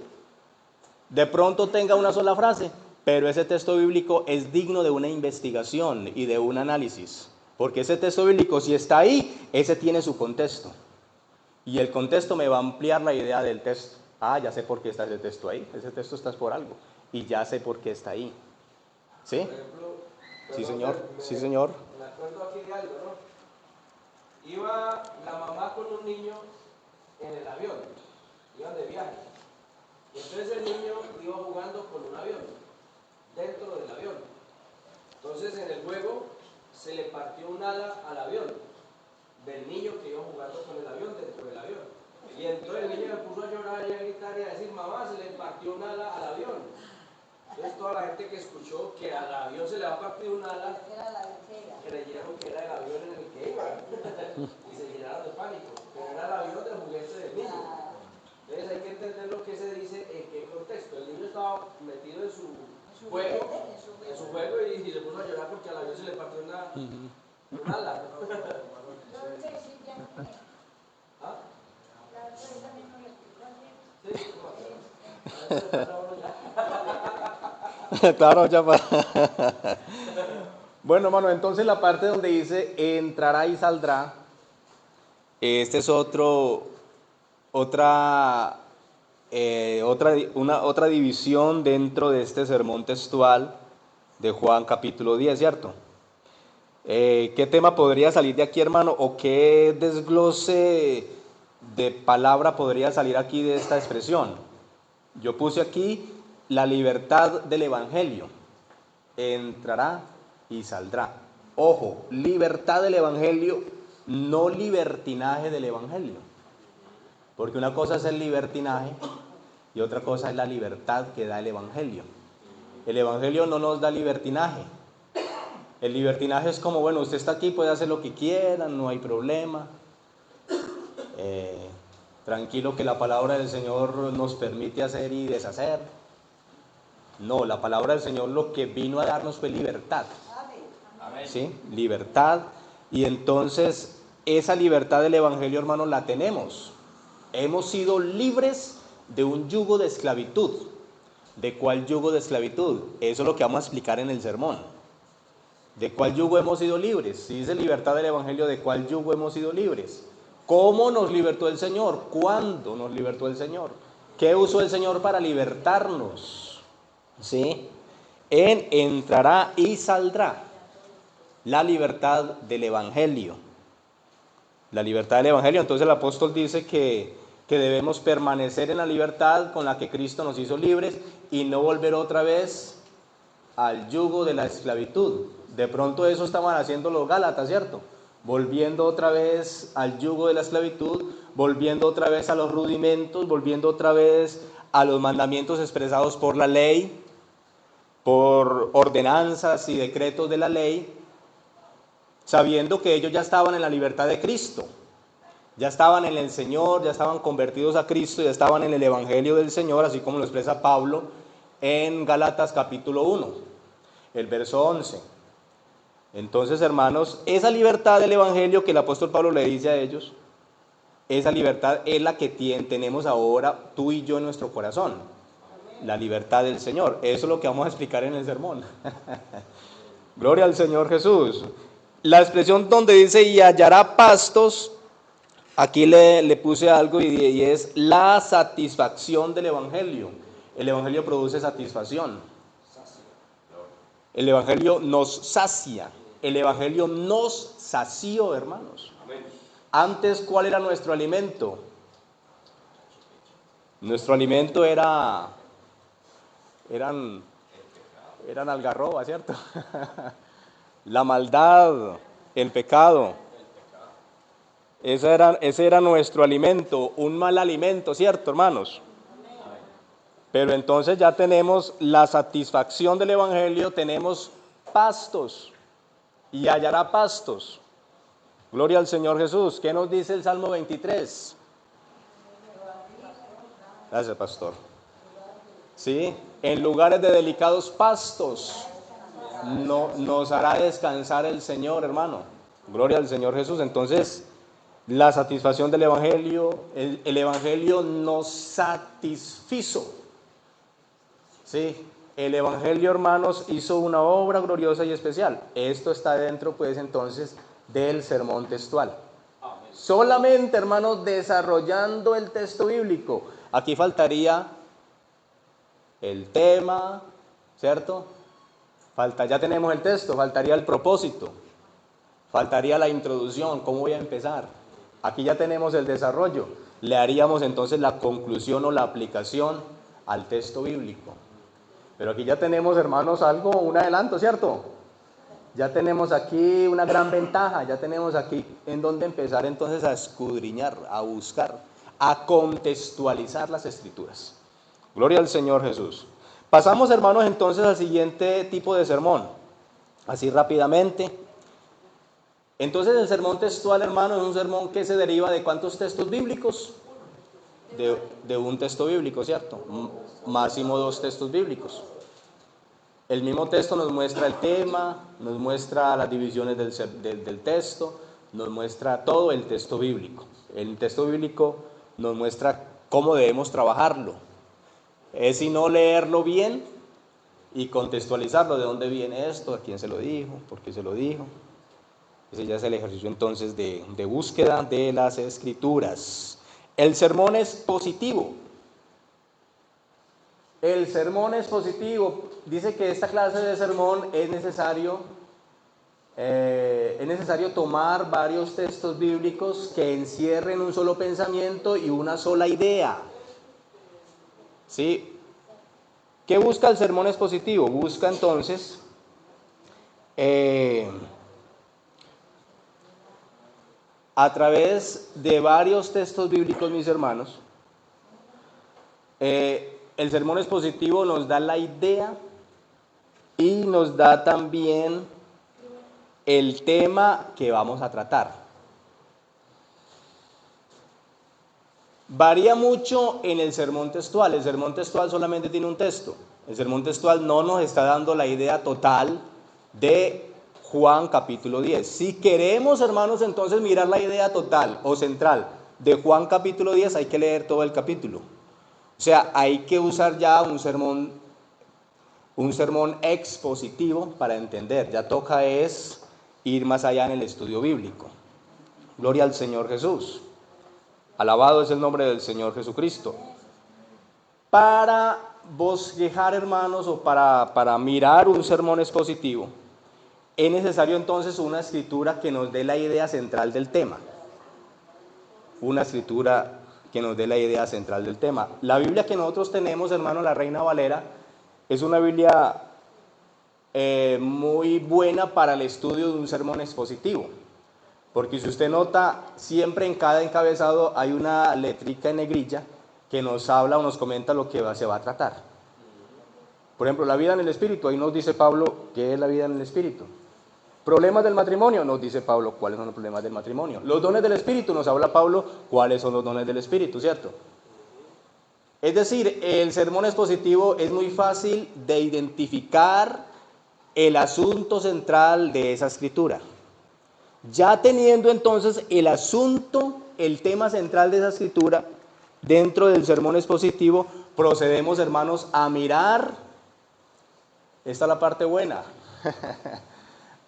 de pronto tenga una sola frase, pero ese texto bíblico es digno de una investigación y de un análisis. Porque ese texto bíblico, si está ahí, ese tiene su contexto. Y el contexto me va a ampliar la idea del texto. Ah, ya sé por qué está ese texto ahí. Ese texto está por algo. Y ya sé por qué está ahí. ¿Sí? Por ejemplo, Sí, señor. Sí, señor. Me acuerdo aquí de algo, ¿no? Iba la mamá con un niño en el avión. Iban de viaje. Y entonces el niño iba jugando con un avión, dentro del avión. Entonces en el juego se le partió un ala al avión, del niño que iba jugando con el avión, dentro del avión. Y entonces el niño le puso a llorar y a gritar y a decir, mamá, se le partió un ala al avión. Entonces toda la gente que escuchó que al avión se le ha partido un ala, creyeron que era el avión en el que iba y se llenaron de pánico, pero era el avión del juguete del niño. Entonces hay que entender lo que se dice en qué contexto. El niño estaba metido en su juego y se puso a llorar porque al avión se le partió un ala. ¿Ah? Claro, ya para. Bueno, hermano, entonces la parte donde dice entrará y saldrá, este es otra división dentro de este sermón textual de Juan capítulo 10, ¿cierto? ¿Qué tema podría salir de aquí, hermano? ¿O qué desglose de palabra podría salir aquí de esta expresión? Yo puse aquí la libertad del evangelio. Entrará y saldrá. Ojo, libertad del evangelio, no libertinaje del evangelio. Porque una cosa es el libertinaje y otra cosa es la libertad que da el evangelio. El evangelio no nos da libertinaje. El libertinaje es como, bueno, usted está aquí, puede hacer lo que quiera, no hay problema. Tranquilo que la palabra del Señor nos permite hacer y deshacer. No, la palabra del Señor lo que vino a darnos fue libertad. ¿Sí? Libertad. Y entonces esa libertad del evangelio, hermano, la tenemos. Hemos sido libres de un yugo de esclavitud. ¿De cuál yugo de esclavitud? Eso es lo que vamos a explicar en el sermón. ¿De cuál yugo hemos sido libres? Si dice libertad del evangelio, ¿de cuál yugo hemos sido libres? ¿Cómo nos libertó el Señor? ¿Cuándo nos libertó el Señor? ¿Qué usó el Señor para libertarnos? ¿Sí? Entrará y saldrá. La libertad del evangelio. La libertad del evangelio. Entonces el apóstol dice que debemos permanecer en la libertad con la que Cristo nos hizo libres y no volver otra vez al yugo de la esclavitud. De pronto eso estaban haciendo los Gálatas, ¿cierto? Volviendo otra vez al yugo de la esclavitud, volviendo otra vez a los rudimentos, volviendo otra vez a los mandamientos expresados por la ley, por ordenanzas y decretos de la ley, sabiendo que ellos ya estaban en la libertad de Cristo, ya estaban en el Señor, ya estaban convertidos a Cristo, ya estaban en el Evangelio del Señor, así como lo expresa Pablo en Gálatas capítulo 1, el verso 11. Entonces, hermanos, esa libertad del Evangelio que el apóstol Pablo le dice a ellos, esa libertad es la que tenemos ahora tú y yo en nuestro corazón, la libertad del Señor. Eso es lo que vamos a explicar en el sermón. Gloria al Señor Jesús. La expresión donde dice y hallará pastos, aquí le puse algo y es la satisfacción del Evangelio. El Evangelio produce satisfacción. El Evangelio nos sacia. el Evangelio nos sació, hermanos. Amén. Antes, ¿cuál era nuestro alimento? Nuestro alimento eran algarroba, ¿cierto? La maldad, el pecado. Ese era nuestro alimento, un mal alimento, ¿cierto, hermanos? Pero entonces ya tenemos la satisfacción del Evangelio, tenemos pastos y hallará pastos. Gloria al Señor Jesús. ¿Qué nos dice el Salmo 23? Gracias, pastor. Sí, en lugares de delicados pastos nos hará descansar el Señor, hermano. Gloria al Señor Jesús. Entonces, la satisfacción del Evangelio, el Evangelio nos satisfizo. Sí, el Evangelio, hermanos, hizo una obra gloriosa y especial. Esto está dentro, pues, entonces, del sermón textual. Solamente, hermanos, desarrollando el texto bíblico. Aquí faltaría el tema, ¿cierto? Ya tenemos el texto, faltaría el propósito, faltaría la introducción, ¿cómo voy a empezar? Aquí ya tenemos el desarrollo, le haríamos entonces la conclusión o la aplicación al texto bíblico. Pero aquí ya tenemos, hermanos, un adelanto, ¿cierto? Ya tenemos aquí una gran ventaja, ya tenemos aquí en donde empezar entonces a escudriñar, a buscar, a contextualizar las Escrituras. Gloria al Señor Jesús. Pasamos, hermanos, entonces al siguiente tipo de sermón, así rápidamente. Entonces el sermón textual, hermano, es un sermón que se deriva de ¿cuántos textos bíblicos? De un texto bíblico, ¿cierto? Máximo 2 textos bíblicos. El mismo texto nos muestra el tema, nos muestra las divisiones del texto, nos muestra todo el texto bíblico. El texto bíblico nos muestra cómo debemos trabajarlo. Es sino leerlo bien y contextualizarlo, de dónde viene esto, a quién se lo dijo, por qué se lo dijo. Ese ya es el ejercicio entonces de búsqueda de las Escrituras. El sermón es positivo. El sermón es positivo. Dice que esta clase de sermón es necesario tomar varios textos bíblicos que encierren un solo pensamiento y una sola idea. ¿Sí? ¿Qué busca el sermón expositivo? Busca entonces a través de varios textos bíblicos, mis hermanos, el sermón expositivo nos da la idea y nos da también el tema que vamos a tratar. Varía mucho en el sermón textual. El sermón textual solamente tiene un texto. El sermón textual no nos está dando la idea total de Juan capítulo 10. Si queremos, hermanos, entonces mirar la idea total o central de Juan capítulo 10, hay que leer todo el capítulo. O sea, hay que usar ya un sermón expositivo para entender. Ya toca es ir más allá en el estudio bíblico. Gloria al Señor Jesús. Alabado es el nombre del Señor Jesucristo. Para bosquejar, hermanos, o para mirar un sermón expositivo, es necesario entonces una escritura que nos dé la idea central del tema. Una escritura que nos dé la idea central del tema. La Biblia que nosotros tenemos, hermanos, la Reina Valera, es una Biblia muy buena para el estudio de un sermón expositivo. Porque si usted nota, siempre en cada encabezado hay una letrica en negrilla que nos habla o nos comenta lo que se va a tratar. Por ejemplo, la vida en el espíritu, ahí nos dice Pablo qué es la vida en el espíritu. Problemas del matrimonio, nos dice Pablo cuáles son los problemas del matrimonio. Los dones del espíritu, nos habla Pablo cuáles son los dones del espíritu, ¿cierto? Es decir, el sermón expositivo es muy fácil de identificar el asunto central de esa escritura. Ya teniendo entonces el asunto, el tema central de esa escritura, dentro del sermón expositivo, procedemos, hermanos, a mirar, esta es la parte buena,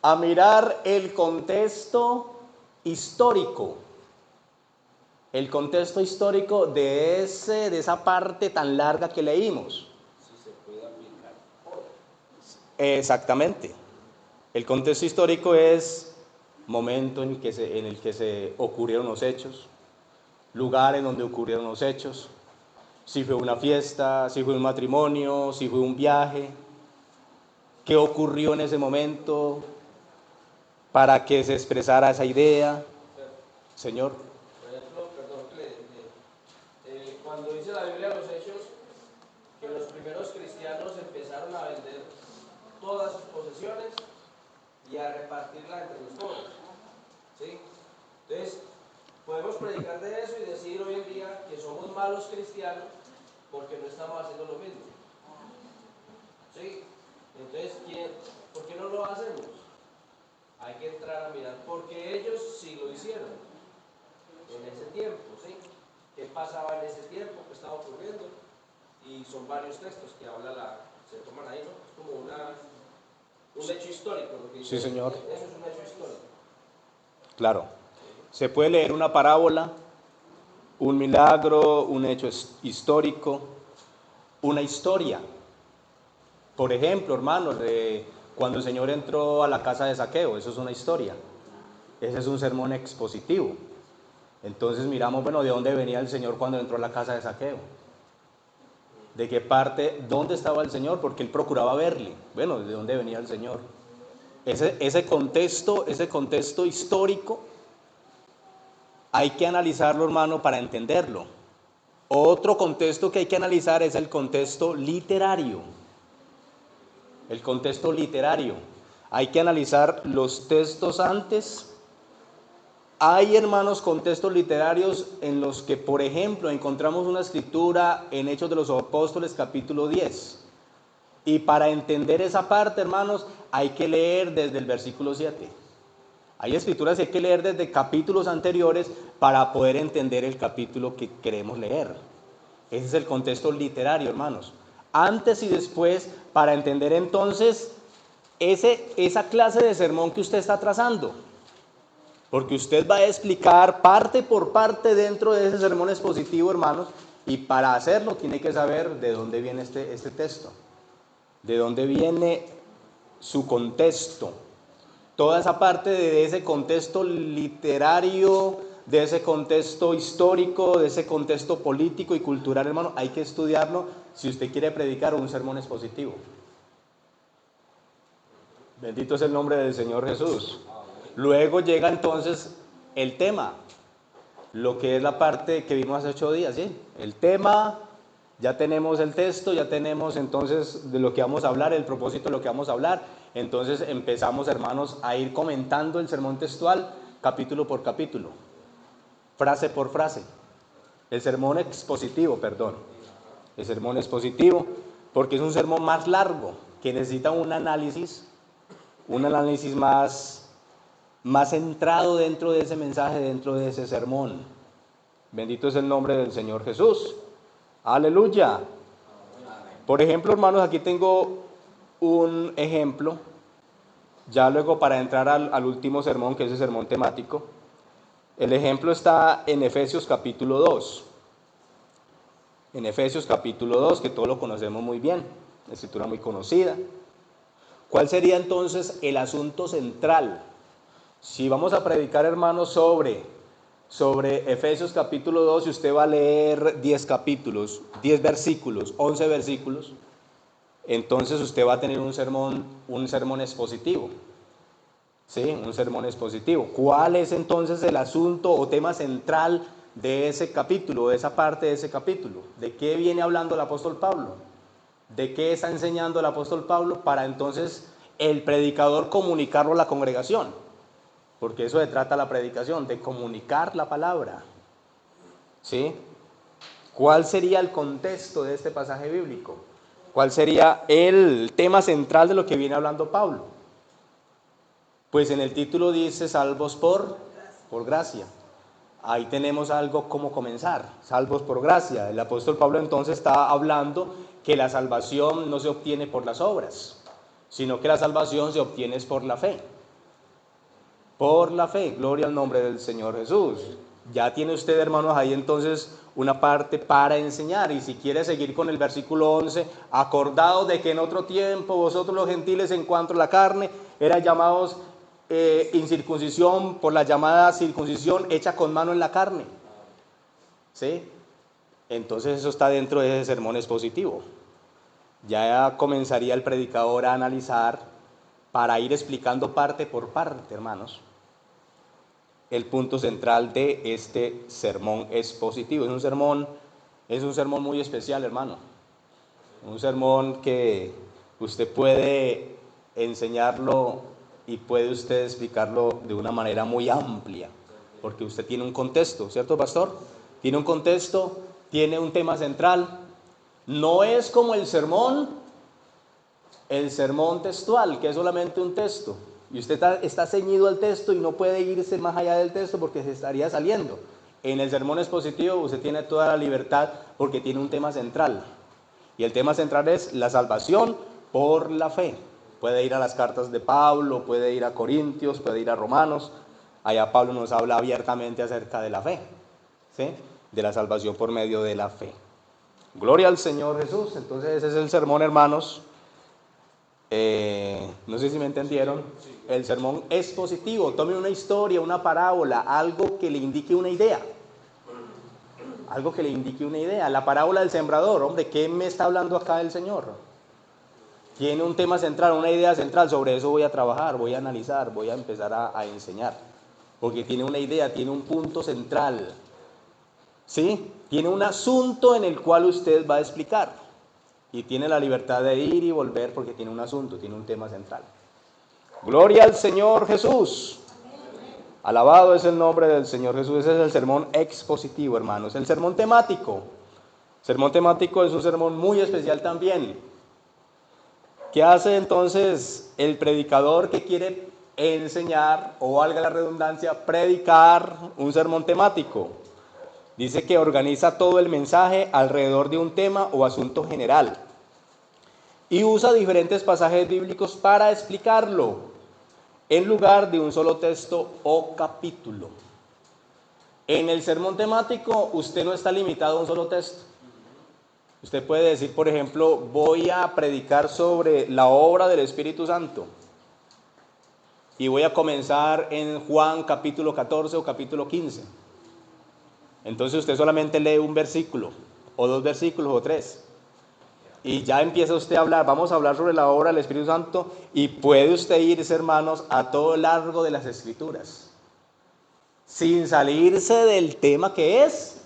a mirar el contexto histórico. El contexto histórico de esa parte tan larga que leímos. Si se puede aplicar. Exactamente. El contexto histórico es momento en el que se ocurrieron los hechos, lugar en donde ocurrieron los hechos, si fue una fiesta, si fue un matrimonio, si fue un viaje, qué ocurrió en ese momento para que se expresara esa idea. Señor. Por ejemplo, perdón, cuando dice la Biblia los hechos, que los primeros cristianos empezaron a vender todas sus posesiones y a repartirlas entre los pobres. ¿Sí? Entonces, podemos predicar de eso y decir hoy en día que somos malos cristianos porque no estamos haciendo lo mismo. ¿Sí? Entonces, ¿por qué no lo hacemos? Hay que entrar a mirar, porque ellos sí lo hicieron en ese tiempo, ¿sí? ¿Qué pasaba en ese tiempo? ¿Qué estaba ocurriendo? Y son varios textos que se toman ahí, ¿no? Es como un hecho histórico. Lo que dice, Sí, señor. Eso es un hecho histórico. Claro. Se puede leer una parábola, un milagro, un hecho histórico, una historia. Por ejemplo, hermanos, cuando el Señor entró a la casa de Zaqueo, eso es una historia. Ese es un sermón expositivo. Entonces miramos, bueno, ¿de dónde venía el Señor cuando entró a la casa de Zaqueo? ¿De qué parte? ¿Dónde estaba el Señor? Porque él procuraba verle. Bueno, ¿de dónde venía el Señor? Ese contexto histórico hay que analizarlo, hermano, para entenderlo. Otro contexto que hay que analizar es el contexto literario. El contexto literario. Hay que analizar los textos antes. Hay, hermanos, contextos literarios en los que, por ejemplo, encontramos una escritura en Hechos de los Apóstoles, capítulo 10. Y para entender esa parte, hermanos, hay que leer desde el versículo 7. Hay escrituras que hay que leer desde capítulos anteriores para poder entender el capítulo que queremos leer. Ese es el contexto literario, hermanos. Antes y después, para entender entonces esa clase de sermón que usted está trazando. Porque usted va a explicar parte por parte dentro de ese sermón expositivo, hermanos, y para hacerlo tiene que saber de dónde viene este texto, de dónde viene su contexto. Toda esa parte de ese contexto literario, de ese contexto histórico, de ese contexto político y cultural, hermano, hay que estudiarlo si usted quiere predicar un sermón expositivo. Bendito es el nombre del Señor Jesús. Luego llega entonces el tema, lo que es la parte que vimos hace 8 días, ¿sí? El tema, ya tenemos el texto, ya tenemos entonces de lo que vamos a hablar, el propósito de lo que vamos a hablar. Entonces empezamos, hermanos, a ir comentando el sermón textual, capítulo por capítulo, frase por frase. El sermón expositivo, porque es un sermón más largo, que necesita un análisis más centrado dentro de ese mensaje, dentro de ese sermón. Bendito es el nombre del Señor Jesús. Aleluya. Por ejemplo, hermanos, aquí tengo un ejemplo, ya luego para entrar al último sermón, que es el sermón temático. El ejemplo está en Efesios capítulo 2. En Efesios capítulo 2, que todos lo conocemos muy bien, escritura muy conocida. ¿Cuál sería entonces el asunto central? Si vamos a predicar, hermanos, sobre Efesios capítulo 2, y usted va a leer 10 capítulos, 10 versículos, 11 versículos, entonces usted va a tener un sermón expositivo. ¿Sí? Un sermón expositivo. ¿Cuál es entonces el asunto o tema central de ese capítulo, de esa parte de ese capítulo? ¿De qué viene hablando el apóstol Pablo? ¿De qué está enseñando el apóstol Pablo para entonces el predicador comunicarlo a la congregación? Porque eso se trata la predicación, de comunicar la palabra. ¿Sí? ¿Cuál sería el contexto de este pasaje bíblico? ¿Cuál sería el tema central de lo que viene hablando Pablo? Pues en el título dice salvos por gracia. Ahí tenemos algo como comenzar, salvos por gracia. El apóstol Pablo entonces está hablando que la salvación no se obtiene por las obras, sino que la salvación se obtiene por la fe. Por la fe, gloria al nombre del Señor Jesús. Ya tiene usted, hermanos, ahí entonces una parte para enseñar. Y si quiere seguir con el versículo 11, acordados de que en otro tiempo vosotros los gentiles en cuanto a la carne eran llamados incircuncisión por la llamada circuncisión hecha con mano en la carne. ¿Sí? Entonces eso está dentro de ese sermón expositivo. Ya comenzaría el predicador a analizar para ir explicando parte por parte, hermanos, el punto central de este sermón expositivo. Es un sermón muy especial, hermano. Un sermón que usted puede enseñarlo y puede usted explicarlo de una manera muy amplia, porque usted tiene un contexto, ¿cierto, pastor? Tiene un contexto, tiene un tema central. No es como el sermón textual, que es solamente un texto. Y usted está ceñido al texto y no puede irse más allá del texto porque se estaría saliendo. En el sermón expositivo usted tiene toda la libertad porque tiene un tema central. Y el tema central es la salvación por la fe. Puede ir a las cartas de Pablo, puede ir a Corintios, puede ir a Romanos. Allá Pablo nos habla abiertamente acerca de la fe, ¿sí? De la salvación por medio de la fe. Gloria al Señor Jesús. Entonces ese es el sermón, hermanos. No sé si me entendieron. El sermón expositivo. Tome una historia, una parábola, algo que le indique una idea. Algo que le indique una idea. La parábola del sembrador. Hombre, ¿qué me está hablando acá el Señor? Tiene un tema central, una idea central. Sobre eso voy a trabajar, voy a analizar, voy a empezar a enseñar. Porque tiene una idea, tiene un punto central. ¿Sí? Tiene un asunto en el cual usted va a explicar. Y tiene la libertad de ir y volver porque tiene un asunto, tiene un tema central. Gloria al Señor Jesús. Alabado es el nombre del Señor Jesús. Ese es el sermón expositivo, hermanos. El sermón temático. Sermón temático es un sermón muy especial también. ¿Qué hace entonces el predicador que quiere enseñar, o valga la redundancia, predicar un sermón temático? Dice que organiza todo el mensaje alrededor de un tema o asunto general y usa diferentes pasajes bíblicos para explicarlo en lugar de un solo texto o capítulo. En el sermón temático usted no está limitado a un solo texto. Usted puede decir, por ejemplo, voy a predicar sobre la obra del Espíritu Santo y voy a comenzar en Juan capítulo 14 o capítulo 15. Entonces usted solamente lee un versículo, o dos versículos, o tres. Y ya empieza usted a hablar, vamos a hablar sobre la obra del Espíritu Santo, y puede usted irse, hermanos, a todo lo largo de las Escrituras, sin salirse del tema que es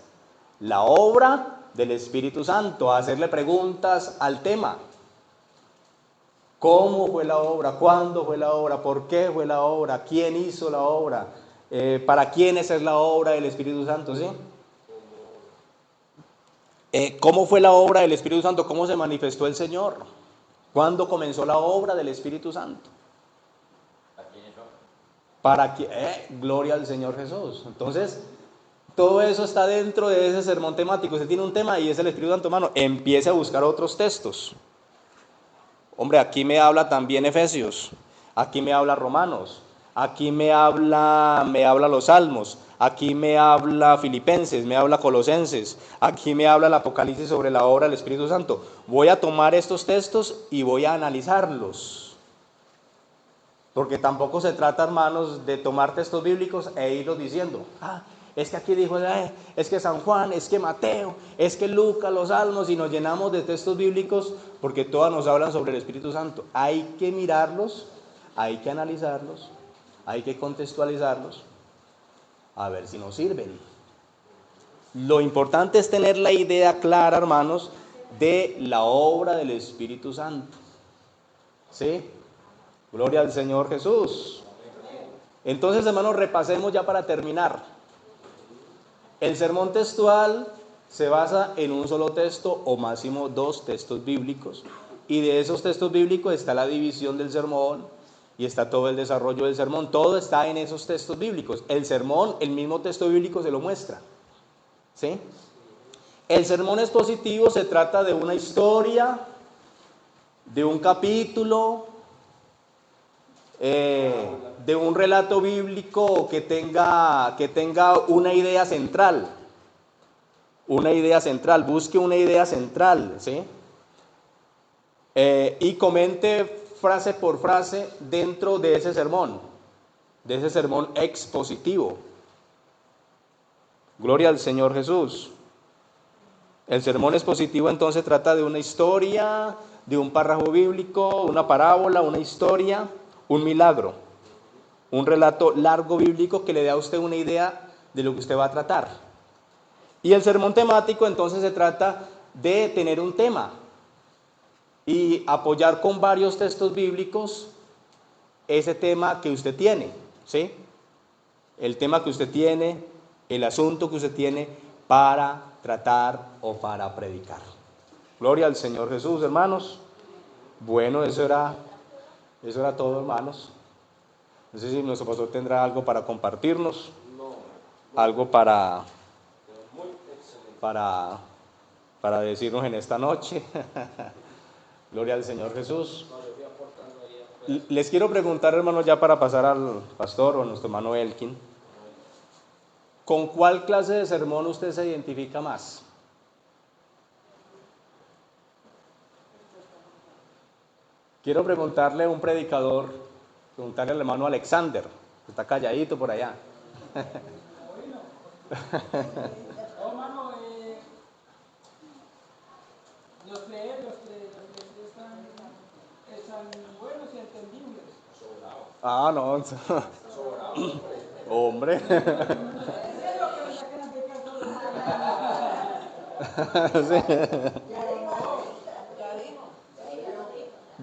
la obra del Espíritu Santo, a hacerle preguntas al tema. ¿Cómo fue la obra? ¿Cuándo fue la obra? ¿Por qué fue la obra? ¿Quién hizo la obra? ¿Para quiénes es la obra del Espíritu Santo? ¿Sí? ¿Cómo fue la obra del Espíritu Santo? ¿Cómo se manifestó el Señor? ¿Cuándo comenzó la obra del Espíritu Santo? ¿Para quién? Gloria al Señor Jesús. Entonces, todo eso está dentro de ese sermón temático. Usted tiene un tema y es el Espíritu Santo, hermano. Empiece a buscar otros textos. Hombre, aquí me habla también Efesios. Aquí me habla Romanos. Aquí me habla los Salmos. Aquí me habla Filipenses, me habla Colosenses. Aquí me habla el Apocalipsis sobre la obra del Espíritu Santo. Voy a tomar estos textos y voy a analizarlos. Porque tampoco se trata, hermanos, de tomar textos bíblicos e irlos diciendo, es que aquí dijo, es que San Juan, es que Mateo, es que Lucas, los Salmos, y nos llenamos de textos bíblicos porque todas nos hablan sobre el Espíritu Santo. Hay que mirarlos, hay que analizarlos, hay que contextualizarlos, a ver si nos sirven. Lo importante es tener la idea clara, hermanos, de la obra del Espíritu Santo. ¿Sí? Gloria al Señor Jesús. Entonces, hermanos, repasemos ya para terminar. El sermón textual se basa en un solo texto o máximo dos textos bíblicos. Y de esos textos bíblicos está la división del sermón y está todo el desarrollo del sermón. Todo está en esos textos bíblicos. El sermón, el mismo texto bíblico se lo muestra. ¿Sí? El sermón expositivo se trata de una historia, de un capítulo, de un relato bíblico que tenga una idea central. Una idea central, busque una idea central, ¿sí? Y comente frase por frase dentro de ese sermón expositivo. Gloria al Señor Jesús. El sermón expositivo entonces trata de una historia, de un párrafo bíblico, una parábola, una historia, un milagro, un relato largo bíblico que le dé a usted una idea de lo que usted va a tratar. Y el sermón temático entonces se trata de tener un tema y apoyar con varios textos bíblicos ese tema que usted tiene, ¿sí? El tema que usted tiene, el asunto que usted tiene para tratar o para predicar. Gloria al Señor Jesús, hermanos. Bueno, eso era todo, hermanos. No sé si nuestro pastor tendrá algo para compartirnos, algo para decirnos en esta noche. Gloria al Señor Jesús. Les quiero preguntar, hermanos, ya para pasar al pastor o a nuestro hermano Elkin, ¿con cuál clase de sermón usted se identifica más? Quiero preguntarle a un predicador, preguntarle al hermano Alexander, que está calladito por allá. Hermano, los tres están buenos y entendibles. Ah, no. Hombre. Sí.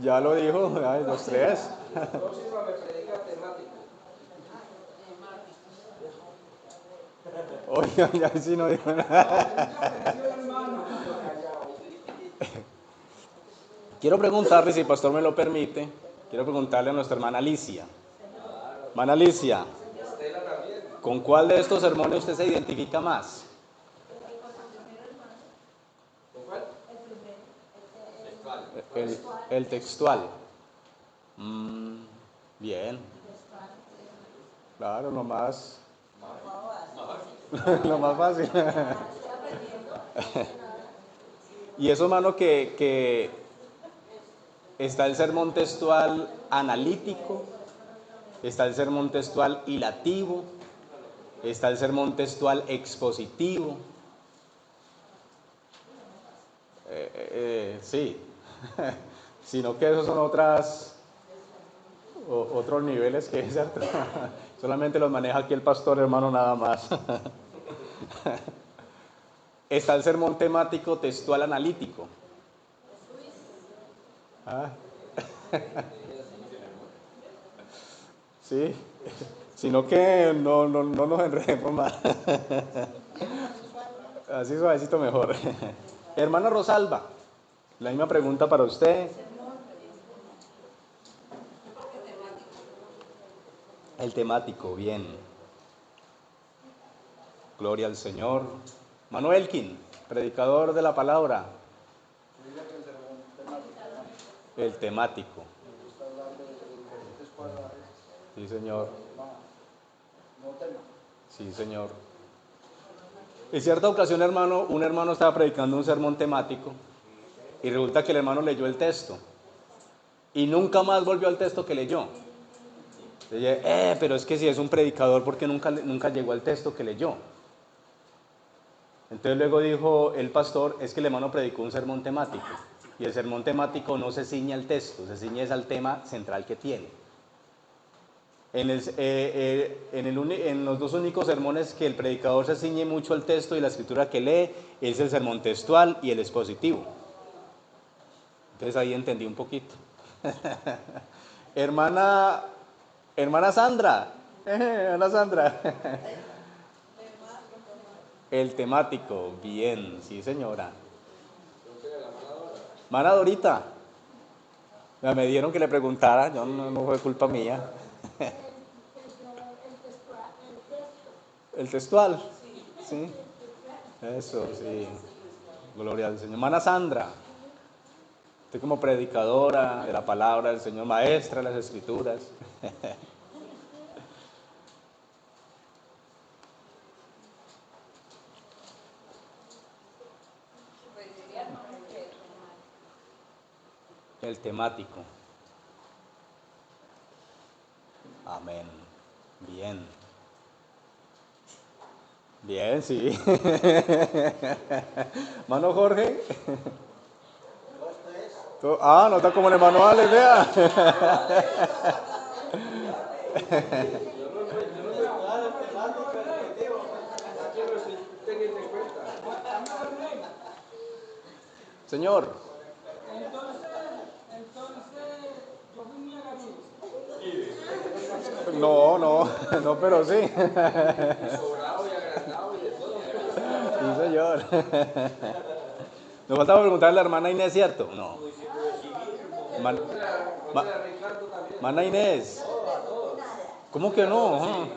Ya lo dijo, ay, los tres. Próxima me predica temático. Oigan, ya sí no dijo nada. Quiero preguntarle, si el pastor me lo permite, quiero preguntarle a nuestra hermana Alicia. Hermana Alicia, ¿con cuál de estos sermones usted se identifica más? ¿Con cuál? El textual. Bien. Claro, lo más fácil. Y eso, hermano, que está el sermón textual analítico, está el sermón textual hilativo, está el sermón textual expositivo. Sí, sino que esos son otros niveles que es cierto. Solamente los maneja aquí el pastor, hermano, nada más. Está el sermón temático textual analítico. Sí, sino que no nos enredemos más. Así suavecito mejor. Hermana Rosalba, la misma pregunta para usted. El temático, bien. Gloria al Señor. Manuel Elkin, predicador de la palabra. El temático. Sí, señor. Sí, señor. En cierta ocasión, hermano, un hermano estaba predicando un sermón temático y resulta que el hermano leyó el texto y nunca más volvió al texto que leyó. Pero es que si es un predicador, ¿por qué nunca llegó al texto que leyó? Entonces luego dijo el pastor, es que el hermano predicó un sermón temático y el sermón temático no se ciñe al texto, se ciñe al tema central que tiene. En los dos únicos sermones que el predicador se ciñe mucho al texto y la escritura que lee es el sermón textual y el expositivo. Entonces ahí entendí un poquito. Hermana Sandra, hermana Sandra. El temático, bien, sí señora. Hermana Dorita, me dieron que le preguntara, no fue culpa mía. El textual, sí. Eso, sí. Gloria al Señor. Hermana Sandra, usted como predicadora de la palabra del Señor, maestra de las Escrituras. El temático. Amén. Bien. Bien, sí. Mano Jorge. No está como el hermano Alex, vea. Yo no soy nada de temática, digo, aquí lo estoy teniendo en cuenta. Señor. Entonces, yo fui muy agarrido. No, pero sí. Sobrado y agrandado y de todo. Sí, señor. Nos faltaba preguntarle a la hermana Inés, ¿cierto? No. Man- Ma- Ricardo también. Hermana Inés. ¿Cómo que no?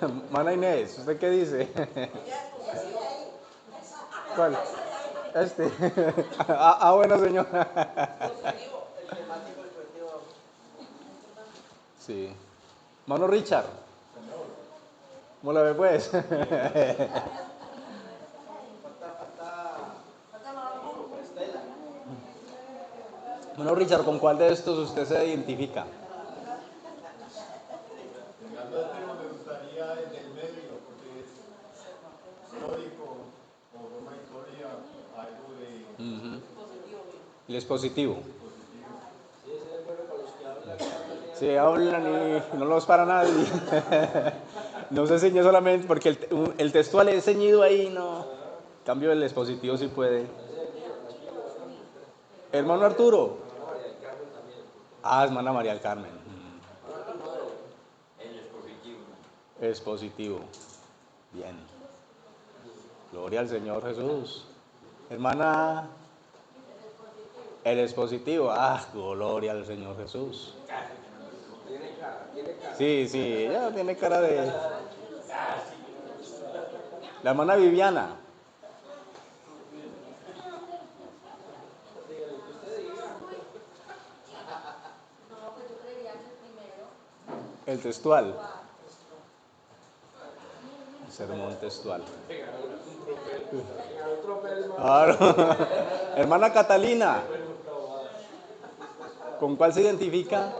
Hermana Inés, ¿usted qué dice? ¿Cuál? Este. Bueno, señor. Sí. Mano Richard. ¿Cómo la ve, pues? Mano Richard, ¿con cuál de estos usted se identifica? Realmente me gustaría el del medio, porque es histórico, o una historia, algo de El expositivo. Sí, ese es bueno para los que hablan. Sí, hablan y no los para nadie. No se ciñe solamente porque el textual es ceñido ahí, no. En cambio, el expositivo sí puede. Hermano Arturo. Hermana María del Carmen. Expositivo. Bien. Gloria al Señor Jesús. Hermana. El expositivo. Gloria al Señor Jesús. Sí, ella tiene cara de... La hermana Viviana. El textual. El sermón textual. Claro. Hermana Catalina. ¿Con cuál se identifica?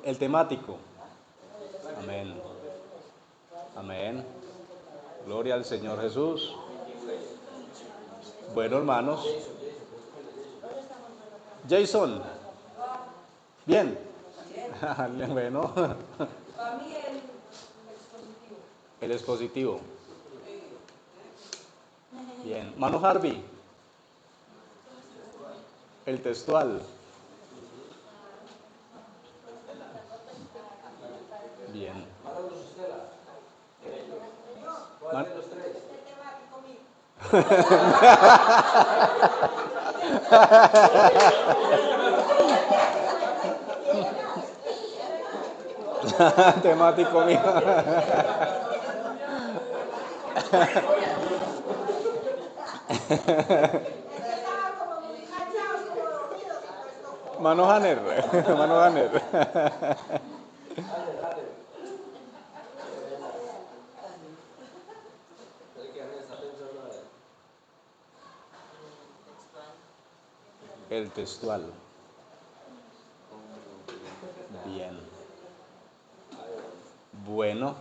El temático. Amén. Amén. Gloria al Señor Jesús. Bueno, hermanos. Jason. Bien. Bueno. Para mí el expositivo. El expositivo. Bien. Mano Harvey. El textual. Bien. ¿Cuál de los tres? Temático mío. Mano Hanner. Mano Hanner. El textual. Bien. Bueno.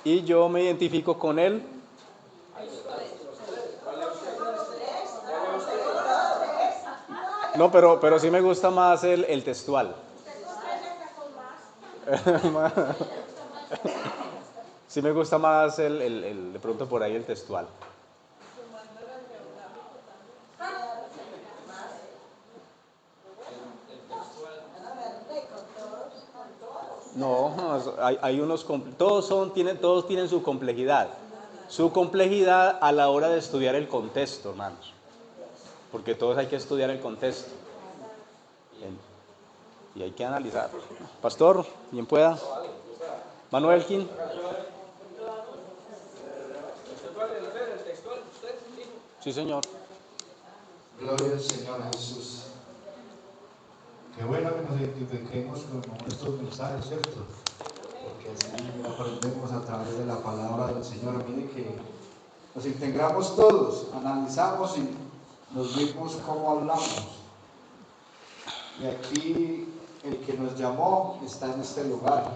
Y yo me identifico con él. No, pero sí me gusta más el textual. Sí me gusta más de pronto por ahí el textual. No, hay unos, todos tienen su complejidad. Su complejidad a la hora de estudiar el contexto, hermanos. Porque todos hay que estudiar el contexto. Y hay que analizar. Pastor, bien pueda. Manuel King. Sí, señor. Gloria al Señor Jesús. Qué bueno que nos identifiquemos con estos mensajes, ¿cierto? porque así aprendemos a través de la palabra del Señor. Mire que nos integramos todos, analizamos y nos vimos cómo hablamos. Y aquí el que nos llamó está en este lugar.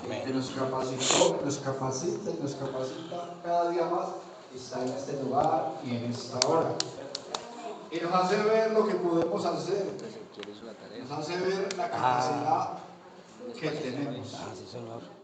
El que nos capacitó, nos capacita y nos capacita cada día más, está en este lugar y en esta hora. Y nos hace ver lo que podemos hacer. Nos hace ver la capacidad que tenemos. Sí, señor.